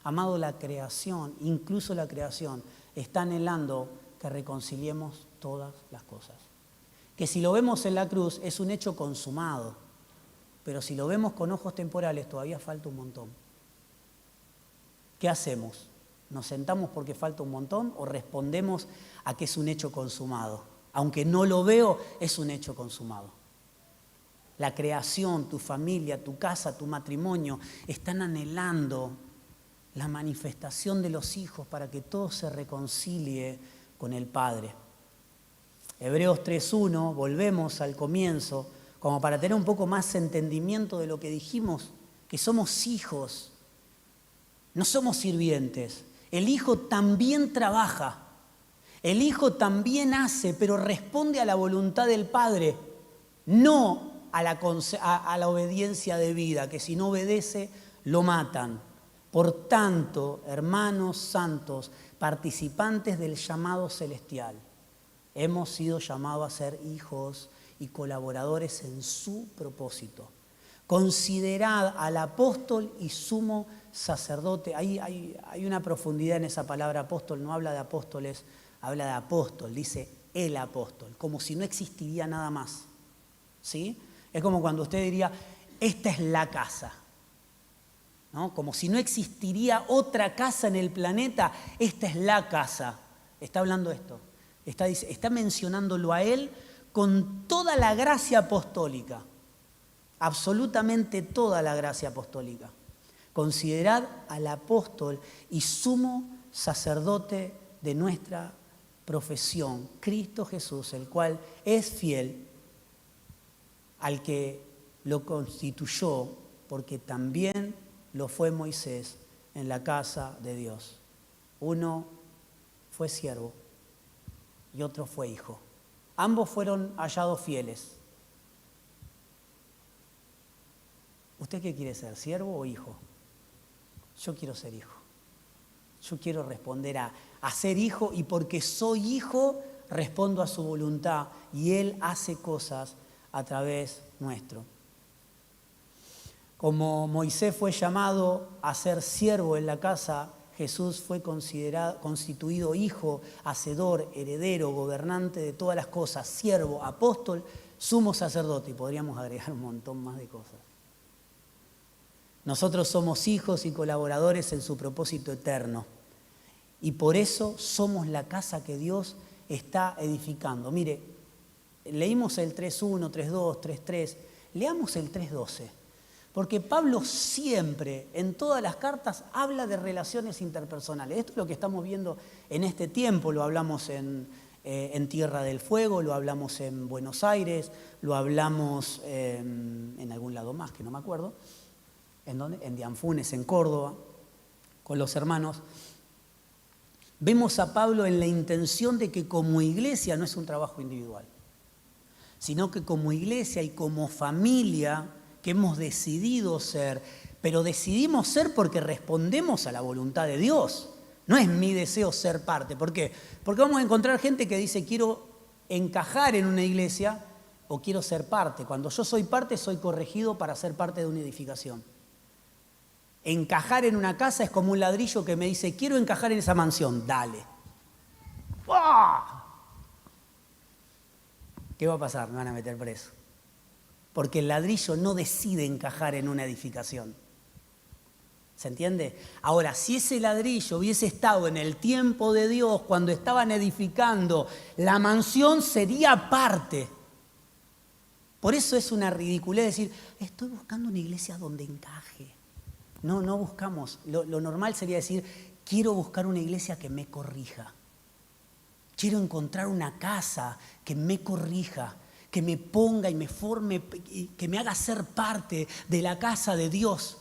Amado, la creación, incluso la creación, está anhelando que reconciliemos todas las cosas. Que si lo vemos en la cruz es un hecho consumado. Pero si lo vemos con ojos temporales, todavía falta un montón. ¿Qué hacemos? ¿Nos sentamos porque falta un montón o respondemos a que es un hecho consumado? Aunque no lo veo, es un hecho consumado. La creación, tu familia, tu casa, tu matrimonio, están anhelando la manifestación de los hijos para que todo se reconcilie con el Padre. Hebreos 3:1, volvemos al comienzo, como para tener un poco más entendimiento de lo que dijimos, que somos hijos, no somos sirvientes. El hijo también trabaja, el hijo también hace, pero responde a la voluntad del Padre, no a la obediencia debida, que si no obedece, lo matan. Por tanto, hermanos santos, participantes del llamado celestial, hemos sido llamados a ser hijos y colaboradores en su propósito. Considerad al apóstol y sumo sacerdote. Hay una profundidad en esa palabra apóstol, no habla de apóstoles, habla de apóstol, dice el apóstol, como si no existiría nada más. ¿Sí? Es como cuando usted diría, esta es la casa, ¿no? Como si no existiría otra casa en el planeta, esta es la casa. Está hablando esto, está mencionándolo a él con toda la gracia apostólica. absolutamente toda la gracia apostólica. Considerad al apóstol y sumo sacerdote de nuestra profesión, Cristo Jesús, el cual es fiel al que lo constituyó, porque también lo fue Moisés en la casa de Dios. Uno fue siervo y otro fue hijo. Ambos fueron hallados fieles. ¿Usted qué quiere ser, siervo o hijo? Yo quiero ser hijo. Yo quiero responder a ser hijo, y porque soy hijo respondo a su voluntad y Él hace cosas a través nuestro. Como Moisés fue llamado a ser siervo en la casa, Jesús fue constituido hijo, hacedor, heredero, gobernante de todas las cosas, siervo, apóstol, sumo sacerdote, y podríamos agregar un montón más de cosas. Nosotros somos hijos y colaboradores en su propósito eterno, y por eso somos la casa que Dios está edificando. Mire, leímos el 3.1, 3.2, 3.3, leamos el 3.12. Porque Pablo siempre, en todas las cartas, habla de relaciones interpersonales. Esto es lo que estamos viendo en este tiempo. Lo hablamos en Tierra del Fuego, lo hablamos en Buenos Aires, lo hablamos en algún lado más, que no me acuerdo. ¿En dónde? En Dianfunes, en Córdoba, con los hermanos. Vemos a Pablo en la intención de que como iglesia no es un trabajo individual, sino que como iglesia y como familia que hemos decidido ser, pero decidimos ser porque respondemos a la voluntad de Dios. No es mi deseo ser parte. ¿Por qué? Porque vamos a encontrar gente que dice quiero encajar en una iglesia o quiero ser parte. Cuando yo soy parte, soy corregido para ser parte de una edificación. Encajar en una casa es como un ladrillo que me dice quiero encajar en esa mansión, dale. ¡Oh! ¿Qué va a pasar? Me van a meter preso. Porque el ladrillo no decide encajar en una edificación. ¿Se entiende? Ahora, si ese ladrillo hubiese estado en el tiempo de Dios, cuando estaban edificando, la mansión sería parte. Por eso es una ridiculez decir, estoy buscando una iglesia donde encaje. No buscamos. Lo normal sería decir, quiero buscar una iglesia que me corrija. Quiero encontrar una casa que me corrija, que me ponga y me forme, que me haga ser parte de la casa de Dios.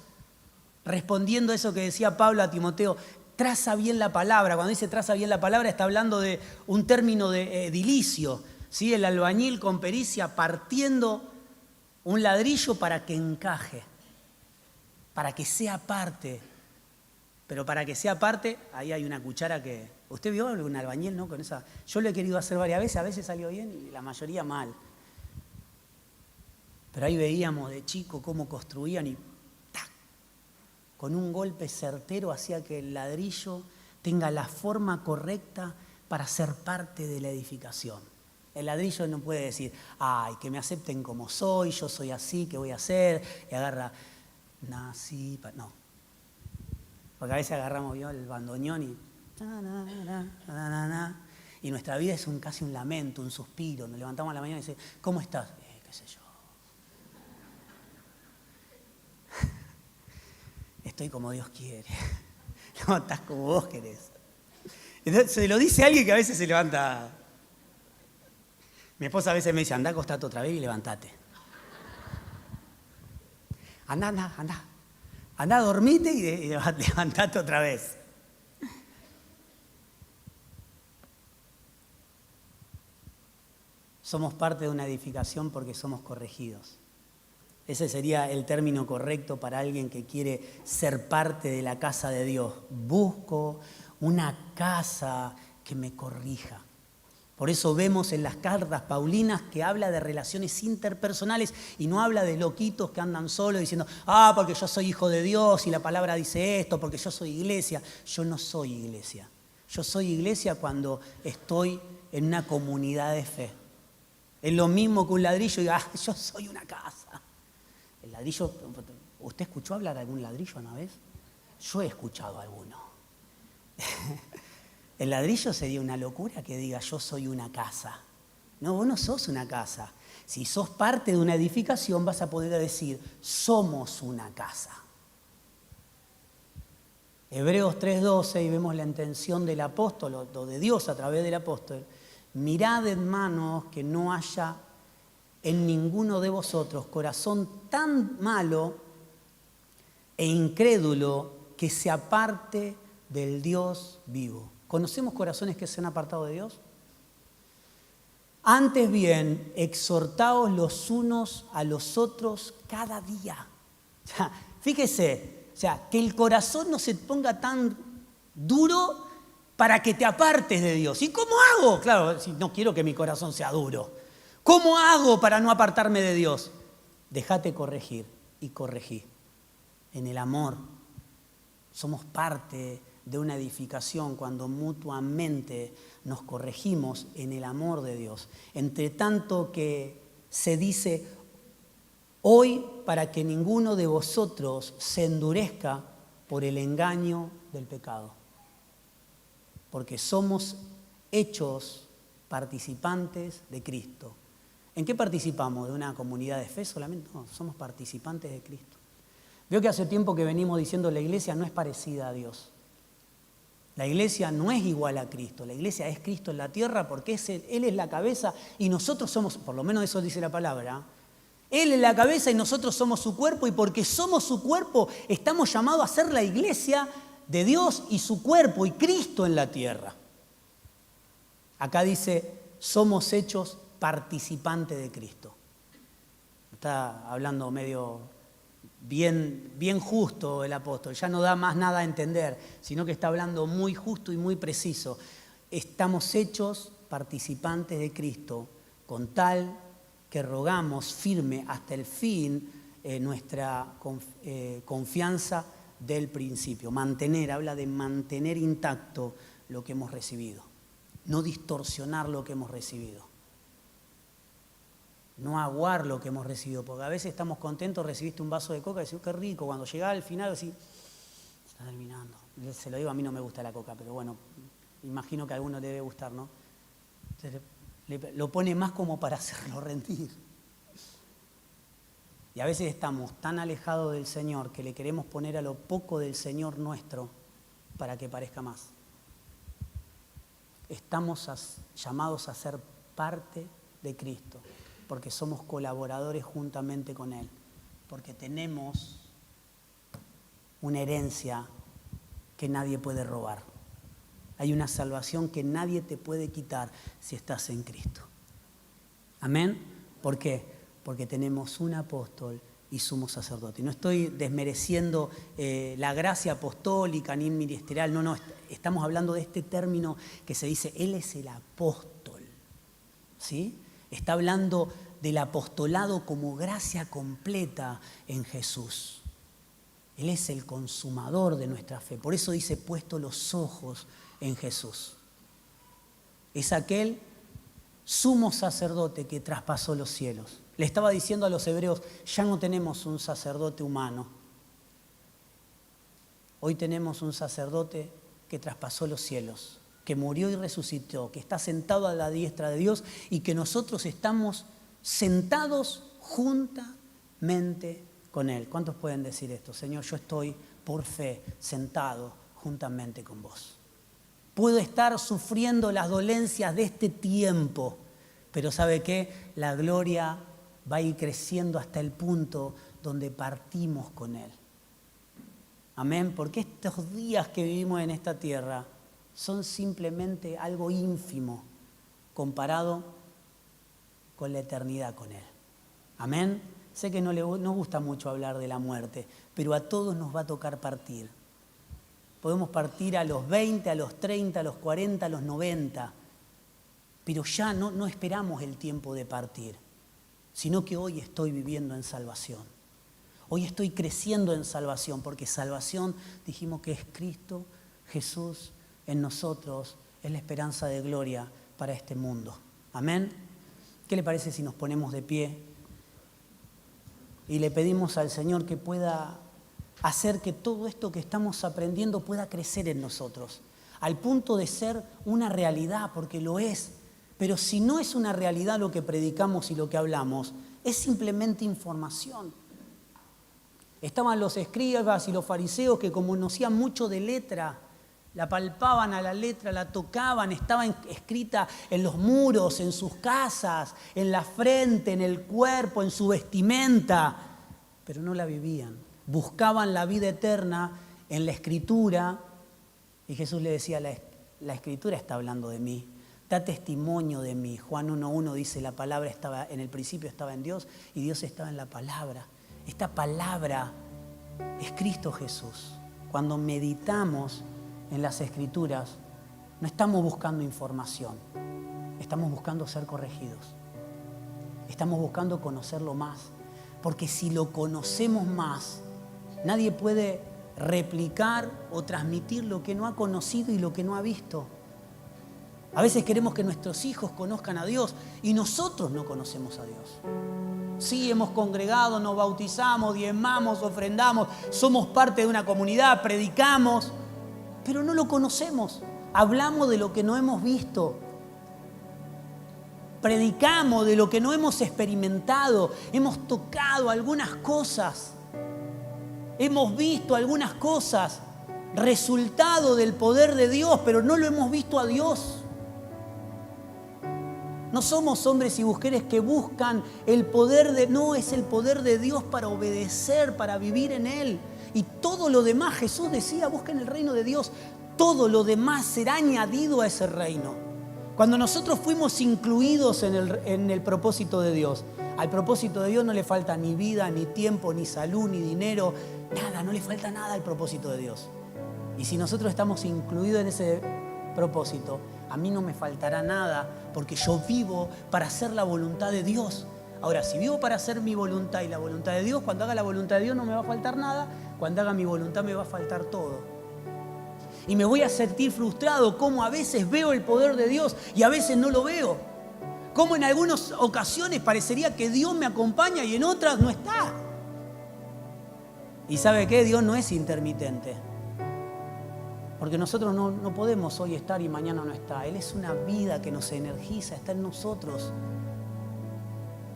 Respondiendo a eso que decía Pablo a Timoteo, traza bien la palabra. Cuando dice traza bien la palabra, está hablando de un término de edilicio, ¿sí? El albañil con pericia partiendo un ladrillo para que encaje, para que sea parte. Pero para que sea parte, ahí hay una cuchara que... ¿Usted vio un albañil, no? Con esa... Yo lo he querido hacer varias veces, a veces salió bien y la mayoría mal. Pero ahí veíamos de chico cómo construían y ¡tac! Con un golpe certero hacía que el ladrillo tenga la forma correcta para ser parte de la edificación. El ladrillo no puede decir, ay, que me acepten como soy, yo soy así, ¿qué voy a hacer? Y agarra, no. Porque a veces agarramos el bandoneón y... Y nuestra vida es casi un lamento, un suspiro. Nos levantamos a la mañana y decimos, ¿cómo estás? ¿Qué sé yo? Estoy como Dios quiere. No, estás como vos querés. Entonces, se lo dice alguien que a veces se levanta. Mi esposa a veces me dice, andá, acostate otra vez y levantate. Andá, dormite y levantate otra vez. Somos parte de una edificación porque somos corregidos. Ese sería el término correcto para alguien que quiere ser parte de la casa de Dios. Busco una casa que me corrija. Por eso vemos en las cartas paulinas que habla de relaciones interpersonales y no habla de loquitos que andan solos diciendo, porque yo soy hijo de Dios y la palabra dice esto, porque yo soy iglesia. Yo no soy iglesia. Yo soy iglesia cuando estoy en una comunidad de fe. Es lo mismo que un ladrillo y diga, yo soy una casa. El ladrillo, ¿usted escuchó hablar de algún ladrillo una vez? Yo he escuchado alguno. El ladrillo sería una locura que diga, yo soy una casa. No, vos no sos una casa. Si sos parte de una edificación, vas a poder decir, somos una casa. Hebreos 3:12, y vemos la intención del apóstol, o de Dios a través del apóstol. Mirad, hermanos, que no haya en ninguno de vosotros corazón tan malo e incrédulo que se aparte del Dios vivo. ¿Conocemos corazones que se han apartado de Dios? Antes bien, exhortaos los unos a los otros cada día. O sea, fíjese, que el corazón no se ponga tan duro para que te apartes de Dios. ¿Y cómo hago? Claro, si no quiero que mi corazón sea duro. ¿Cómo hago para no apartarme de Dios? Déjate corregir y corregí. En el amor. Somos parte de una edificación cuando mutuamente nos corregimos en el amor de Dios. Entre tanto que se dice hoy para que ninguno de vosotros se endurezca por el engaño del pecado. Porque somos hechos participantes de Cristo. ¿En qué participamos? ¿De una comunidad de fe solamente? No, somos participantes de Cristo. Veo que hace tiempo que venimos diciendo la iglesia no es parecida a Dios. La iglesia no es igual a Cristo. La iglesia es Cristo en la tierra porque Él es la cabeza y nosotros somos, por lo menos eso dice la palabra, Él es la cabeza y nosotros somos su cuerpo, y porque somos su cuerpo estamos llamados a ser la iglesia de Dios y su cuerpo y Cristo en la tierra. Acá dice, somos hechos participantes de Cristo. Está hablando medio bien justo el apóstol, ya no da más nada a entender, sino que está hablando muy justo y muy preciso. Estamos hechos participantes de Cristo, con tal que rogamos firme hasta el fin nuestra confianza del principio. Mantener, habla de mantener intacto lo que hemos recibido, no distorsionar lo que hemos recibido. No aguar lo que hemos recibido, porque a veces estamos contentos, recibiste un vaso de coca y decís, qué rico, cuando llega al final decís, se está terminando. Se lo digo, a mí no me gusta la coca, pero bueno, imagino que a alguno le debe gustar, ¿no? Entonces, lo pone más como para hacerlo rendir. Y a veces estamos tan alejados del Señor que le queremos poner a lo poco del Señor nuestro para que parezca más. Estamos llamados a ser parte de Cristo, porque somos colaboradores juntamente con Él, porque tenemos una herencia que nadie puede robar. Hay una salvación que nadie te puede quitar si estás en Cristo. ¿Amén? ¿Por qué? Porque tenemos un apóstol y sumo sacerdote. No estoy desmereciendo la gracia apostólica ni ministerial, no, estamos hablando de este término que se dice, Él es el apóstol, ¿sí? Está hablando del apostolado como gracia completa en Jesús. Él es el consumador de nuestra fe. Por eso dice, puesto los ojos en Jesús. Es aquel sumo sacerdote que traspasó los cielos. Le estaba diciendo a los hebreos, ya no tenemos un sacerdote humano. Hoy tenemos un sacerdote que traspasó los cielos, que murió y resucitó, que está sentado a la diestra de Dios y que nosotros estamos sentados juntamente con Él. ¿Cuántos pueden decir esto? Señor, yo estoy por fe sentado juntamente con vos. Puedo estar sufriendo las dolencias de este tiempo, pero ¿sabe qué? La gloria va a ir creciendo hasta el punto donde partimos con Él. Amén, porque estos días que vivimos en esta tierra son simplemente algo ínfimo comparado con la eternidad con Él. Amén. Sé que no nos gusta mucho hablar de la muerte, pero a todos nos va a tocar partir. Podemos partir a los 20, a los 30, a los 40, a los 90, pero ya no esperamos el tiempo de partir, sino que hoy estoy viviendo en salvación. Hoy estoy creciendo en salvación, porque salvación dijimos que es Cristo Jesús en nosotros, es la esperanza de gloria para este mundo. Amén. ¿Qué le parece si nos ponemos de pie y le pedimos al Señor que pueda hacer que todo esto que estamos aprendiendo pueda crecer en nosotros, al punto de ser una realidad, porque lo es, Pero si no es una realidad lo que predicamos y lo que hablamos, es simplemente información. Estaban los escribas y los fariseos que como conocían mucho de letra, la palpaban a la letra, la tocaban, estaba escrita en los muros, en sus casas, en la frente, en el cuerpo, en su vestimenta, pero no la vivían. Buscaban la vida eterna en la Escritura y Jesús le decía, la Escritura está hablando de mí, da testimonio de mí. Juan 1:1 dice, la palabra estaba, en el principio estaba en Dios y Dios estaba en la palabra. Esta palabra es Cristo Jesús. Cuando meditamos en las Escrituras, no estamos buscando información, estamos buscando ser corregidos. Estamos buscando conocerlo más, porque si lo conocemos más, nadie puede replicar o transmitir lo que no ha conocido y lo que no ha visto. A veces queremos que nuestros hijos conozcan a Dios y nosotros no conocemos a Dios. Sí, hemos congregado, nos bautizamos, diezmamos, ofrendamos, somos parte de una comunidad, predicamos, pero no lo conocemos. Hablamos de lo que no hemos visto. Predicamos de lo que no hemos experimentado. Hemos tocado algunas cosas. Hemos visto algunas cosas. Resultado del poder de Dios, pero no lo hemos visto a Dios. No somos hombres y mujeres que buscan el poder de... No, es el poder de Dios para obedecer, para vivir en Él. Y todo lo demás, Jesús decía, busquen el reino de Dios. Todo lo demás será añadido a ese reino. Cuando nosotros fuimos incluidos en el propósito de Dios, al propósito de Dios no le falta ni vida, ni tiempo, ni salud, ni dinero, nada, no le falta nada al propósito de Dios. Y si nosotros estamos incluidos en ese propósito, a mí no me faltará nada, porque yo vivo para hacer la voluntad de Dios. Ahora, si vivo para hacer mi voluntad y la voluntad de Dios, cuando haga la voluntad de Dios no me va a faltar nada, cuando haga mi voluntad me va a faltar todo. Y me voy a sentir frustrado, como a veces veo el poder de Dios y a veces no lo veo. Como en algunas ocasiones parecería que Dios me acompaña y en otras no está. ¿Y sabe qué? Dios no es intermitente. Porque nosotros no podemos hoy estar y mañana no está. Él es una vida que nos energiza, está en nosotros.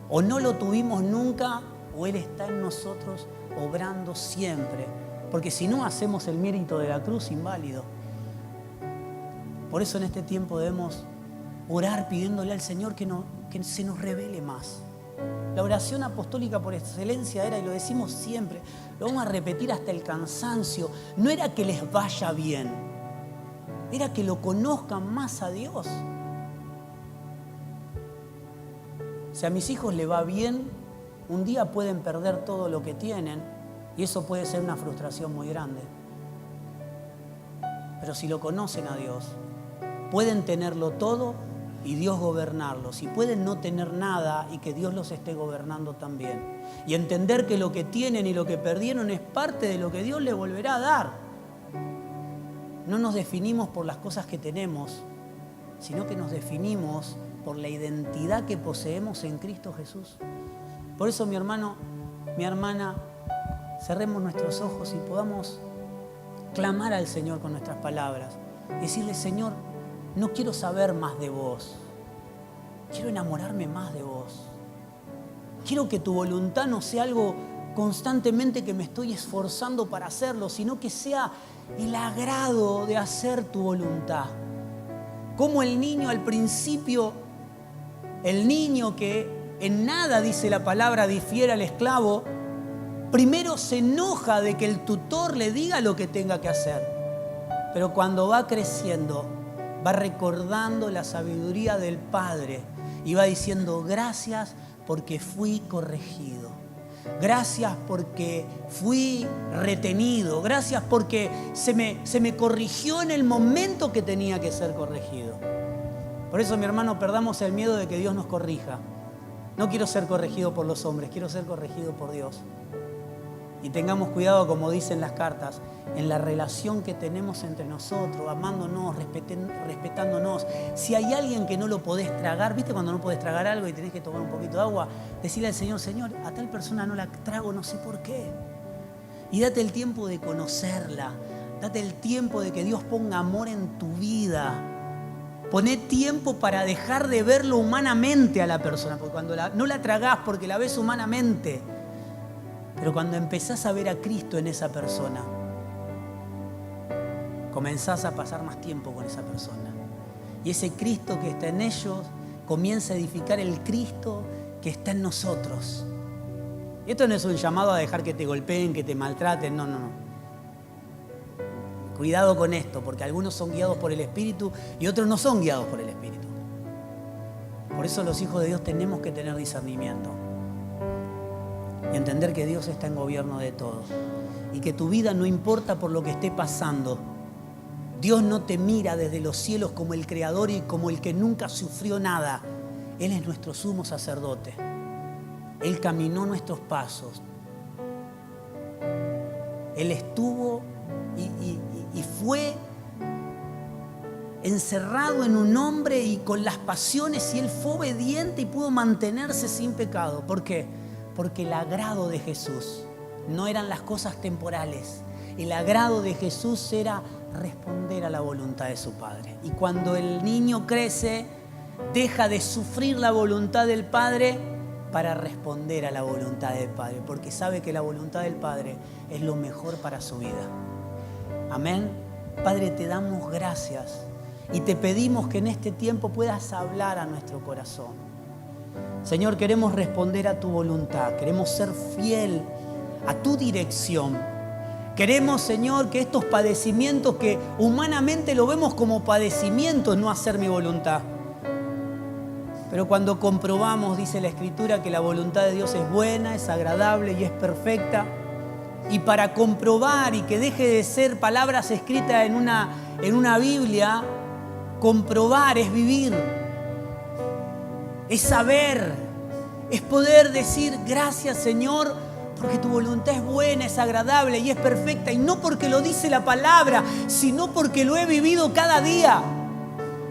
O no lo tuvimos nunca, o Él está en nosotros obrando siempre. Porque si no, hacemos el mérito de la cruz inválido. Por eso en este tiempo debemos orar pidiéndole al Señor que se nos revele más. La oración apostólica por excelencia era, y lo decimos siempre, lo vamos a repetir hasta el cansancio, no era que les vaya bien, era que lo conozcan más a Dios. Si a mis hijos les va bien, un día pueden perder todo lo que tienen y eso puede ser una frustración muy grande. Pero si lo conocen a Dios, pueden tenerlo todo y Dios gobernarlos. Y pueden no tener nada y que Dios los esté gobernando también. Y entender que lo que tienen y lo que perdieron es parte de lo que Dios les volverá a dar. No nos definimos por las cosas que tenemos, sino que nos definimos por la identidad que poseemos en Cristo Jesús. Por eso, mi hermano, mi hermana, cerremos nuestros ojos y podamos clamar al Señor con nuestras palabras. Decirle, Señor, no quiero saber más de vos. Quiero enamorarme más de vos. Quiero que tu voluntad no sea algo constantemente que me estoy esforzando para hacerlo, sino que sea el agrado de hacer tu voluntad. Como el niño al principio, el niño que en nada, dice la palabra, difiere al esclavo, primero se enoja de que el tutor le diga lo que tenga que hacer. Pero cuando va creciendo, va recordando la sabiduría del Padre y va diciendo, gracias porque fui corregido. Gracias porque fui retenido. Gracias porque se me corrigió en el momento que tenía que ser corregido. Por eso, mi hermano, perdamos el miedo de que Dios nos corrija. No quiero ser corregido por los hombres, quiero ser corregido por Dios. Y tengamos cuidado, como dicen las cartas, en la relación que tenemos entre nosotros, amándonos, respetándonos. Si hay alguien que no lo podés tragar, ¿viste cuando no podés tragar algo y tenés que tomar un poquito de agua? Decirle al Señor, Señor, a tal persona no la trago, no sé por qué. Y date el tiempo de conocerla. Date el tiempo de que Dios ponga amor en tu vida. Poné tiempo para dejar de verlo humanamente a la persona, porque cuando no la tragás porque la ves humanamente, pero cuando empezás a ver a Cristo en esa persona, comenzás a pasar más tiempo con esa persona. Y ese Cristo que está en ellos comienza a edificar el Cristo que está en nosotros. Y esto no es un llamado a dejar que te golpeen, que te maltraten, no. Cuidado con esto, porque algunos son guiados por el Espíritu y otros no son guiados por el Espíritu. Por eso los hijos de Dios tenemos que tener discernimiento y entender que Dios está en gobierno de todo y que tu vida no importa por lo que esté pasando. Dios no te mira desde los cielos como el creador y como el que nunca sufrió nada. Él es nuestro sumo sacerdote. Él caminó nuestros pasos. Él estuvo y fue encerrado en un hombre y con las pasiones, y Él fue obediente y pudo mantenerse sin pecado. ¿Por qué? Porque el agrado de Jesús no eran las cosas temporales. El agrado de Jesús era responder a la voluntad de su Padre. Y cuando el niño crece, deja de sufrir la voluntad del Padre para responder a la voluntad del Padre, porque sabe que la voluntad del Padre es lo mejor para su vida. Amén. Padre, te damos gracias y te pedimos que en este tiempo puedas hablar a nuestro corazón. Señor, queremos responder a tu voluntad, queremos ser fiel a tu dirección. Queremos, Señor, que estos padecimientos que humanamente lo vemos como padecimientos, no hacer mi voluntad. Pero cuando comprobamos, dice la Escritura, que la voluntad de Dios es buena, es agradable y es perfecta, y para comprobar y que deje de ser palabras escritas en una Biblia, comprobar es vivir, es saber, es poder decir gracias, Señor, porque tu voluntad es buena, es agradable y es perfecta, y no porque lo dice la palabra, sino porque lo he vivido cada día.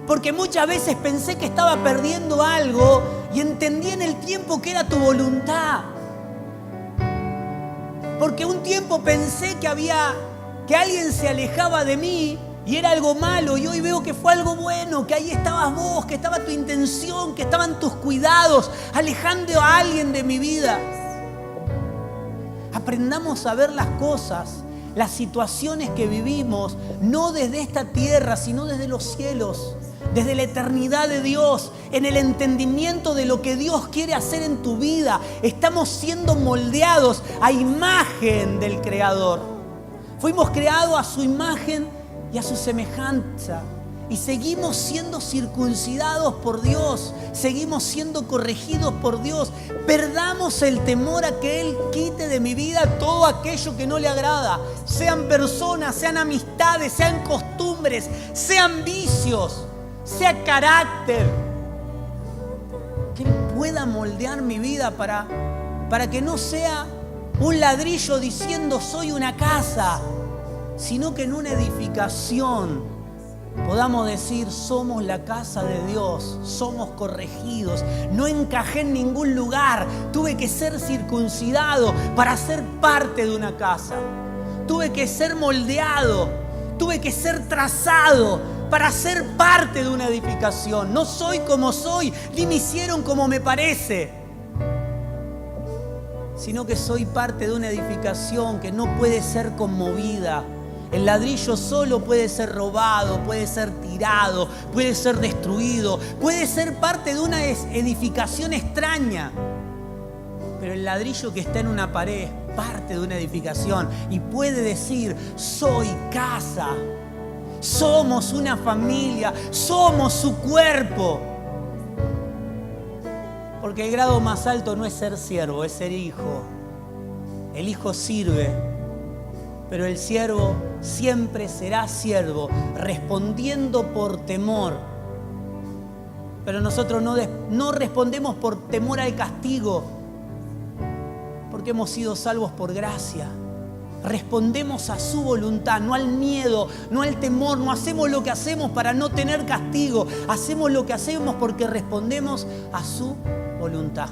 Porque muchas veces pensé que estaba perdiendo algo y entendí en el tiempo que era tu voluntad. Porque un tiempo pensé que alguien se alejaba de mí y era algo malo, y hoy veo que fue algo bueno, que ahí estabas vos, que estaba tu intención, que estaban tus cuidados, alejando a alguien de mi vida. Aprendamos a ver las cosas, las situaciones que vivimos, no desde esta tierra, sino desde los cielos, desde la eternidad de Dios, en el entendimiento de lo que Dios quiere hacer en tu vida. Estamos siendo moldeados a imagen del Creador. Fuimos creados a su imagen y a su semejanza. Y seguimos siendo circuncidados por Dios, seguimos siendo corregidos por Dios. Perdamos el temor a que Él quite de mi vida todo aquello que no le agrada. Sean personas, sean amistades, sean costumbres, sean vicios, sea carácter. Que Él pueda moldear mi vida para que no sea un ladrillo diciendo soy una casa, sino que en una edificación podamos decir somos la casa de Dios, somos corregidos, no encajé en ningún lugar, tuve que ser circuncidado para ser parte de una casa, tuve que ser moldeado, tuve que ser trazado para ser parte de una edificación. No soy como soy, ni me hicieron como me parece, sino que soy parte de una edificación que no puede ser conmovida. El ladrillo solo puede ser robado, puede ser tirado, puede ser destruido, puede ser parte de una edificación extraña. Pero el ladrillo que está en una pared es parte de una edificación y puede decir, soy casa, somos una familia, somos su cuerpo. Porque el grado más alto no es ser siervo, es ser hijo. El hijo sirve. Pero el siervo siempre será siervo, respondiendo por temor. Pero nosotros no respondemos por temor al castigo, porque hemos sido salvos por gracia. Respondemos a su voluntad, no al miedo, no al temor. No hacemos lo que hacemos para no tener castigo. Hacemos lo que hacemos porque respondemos a su voluntad.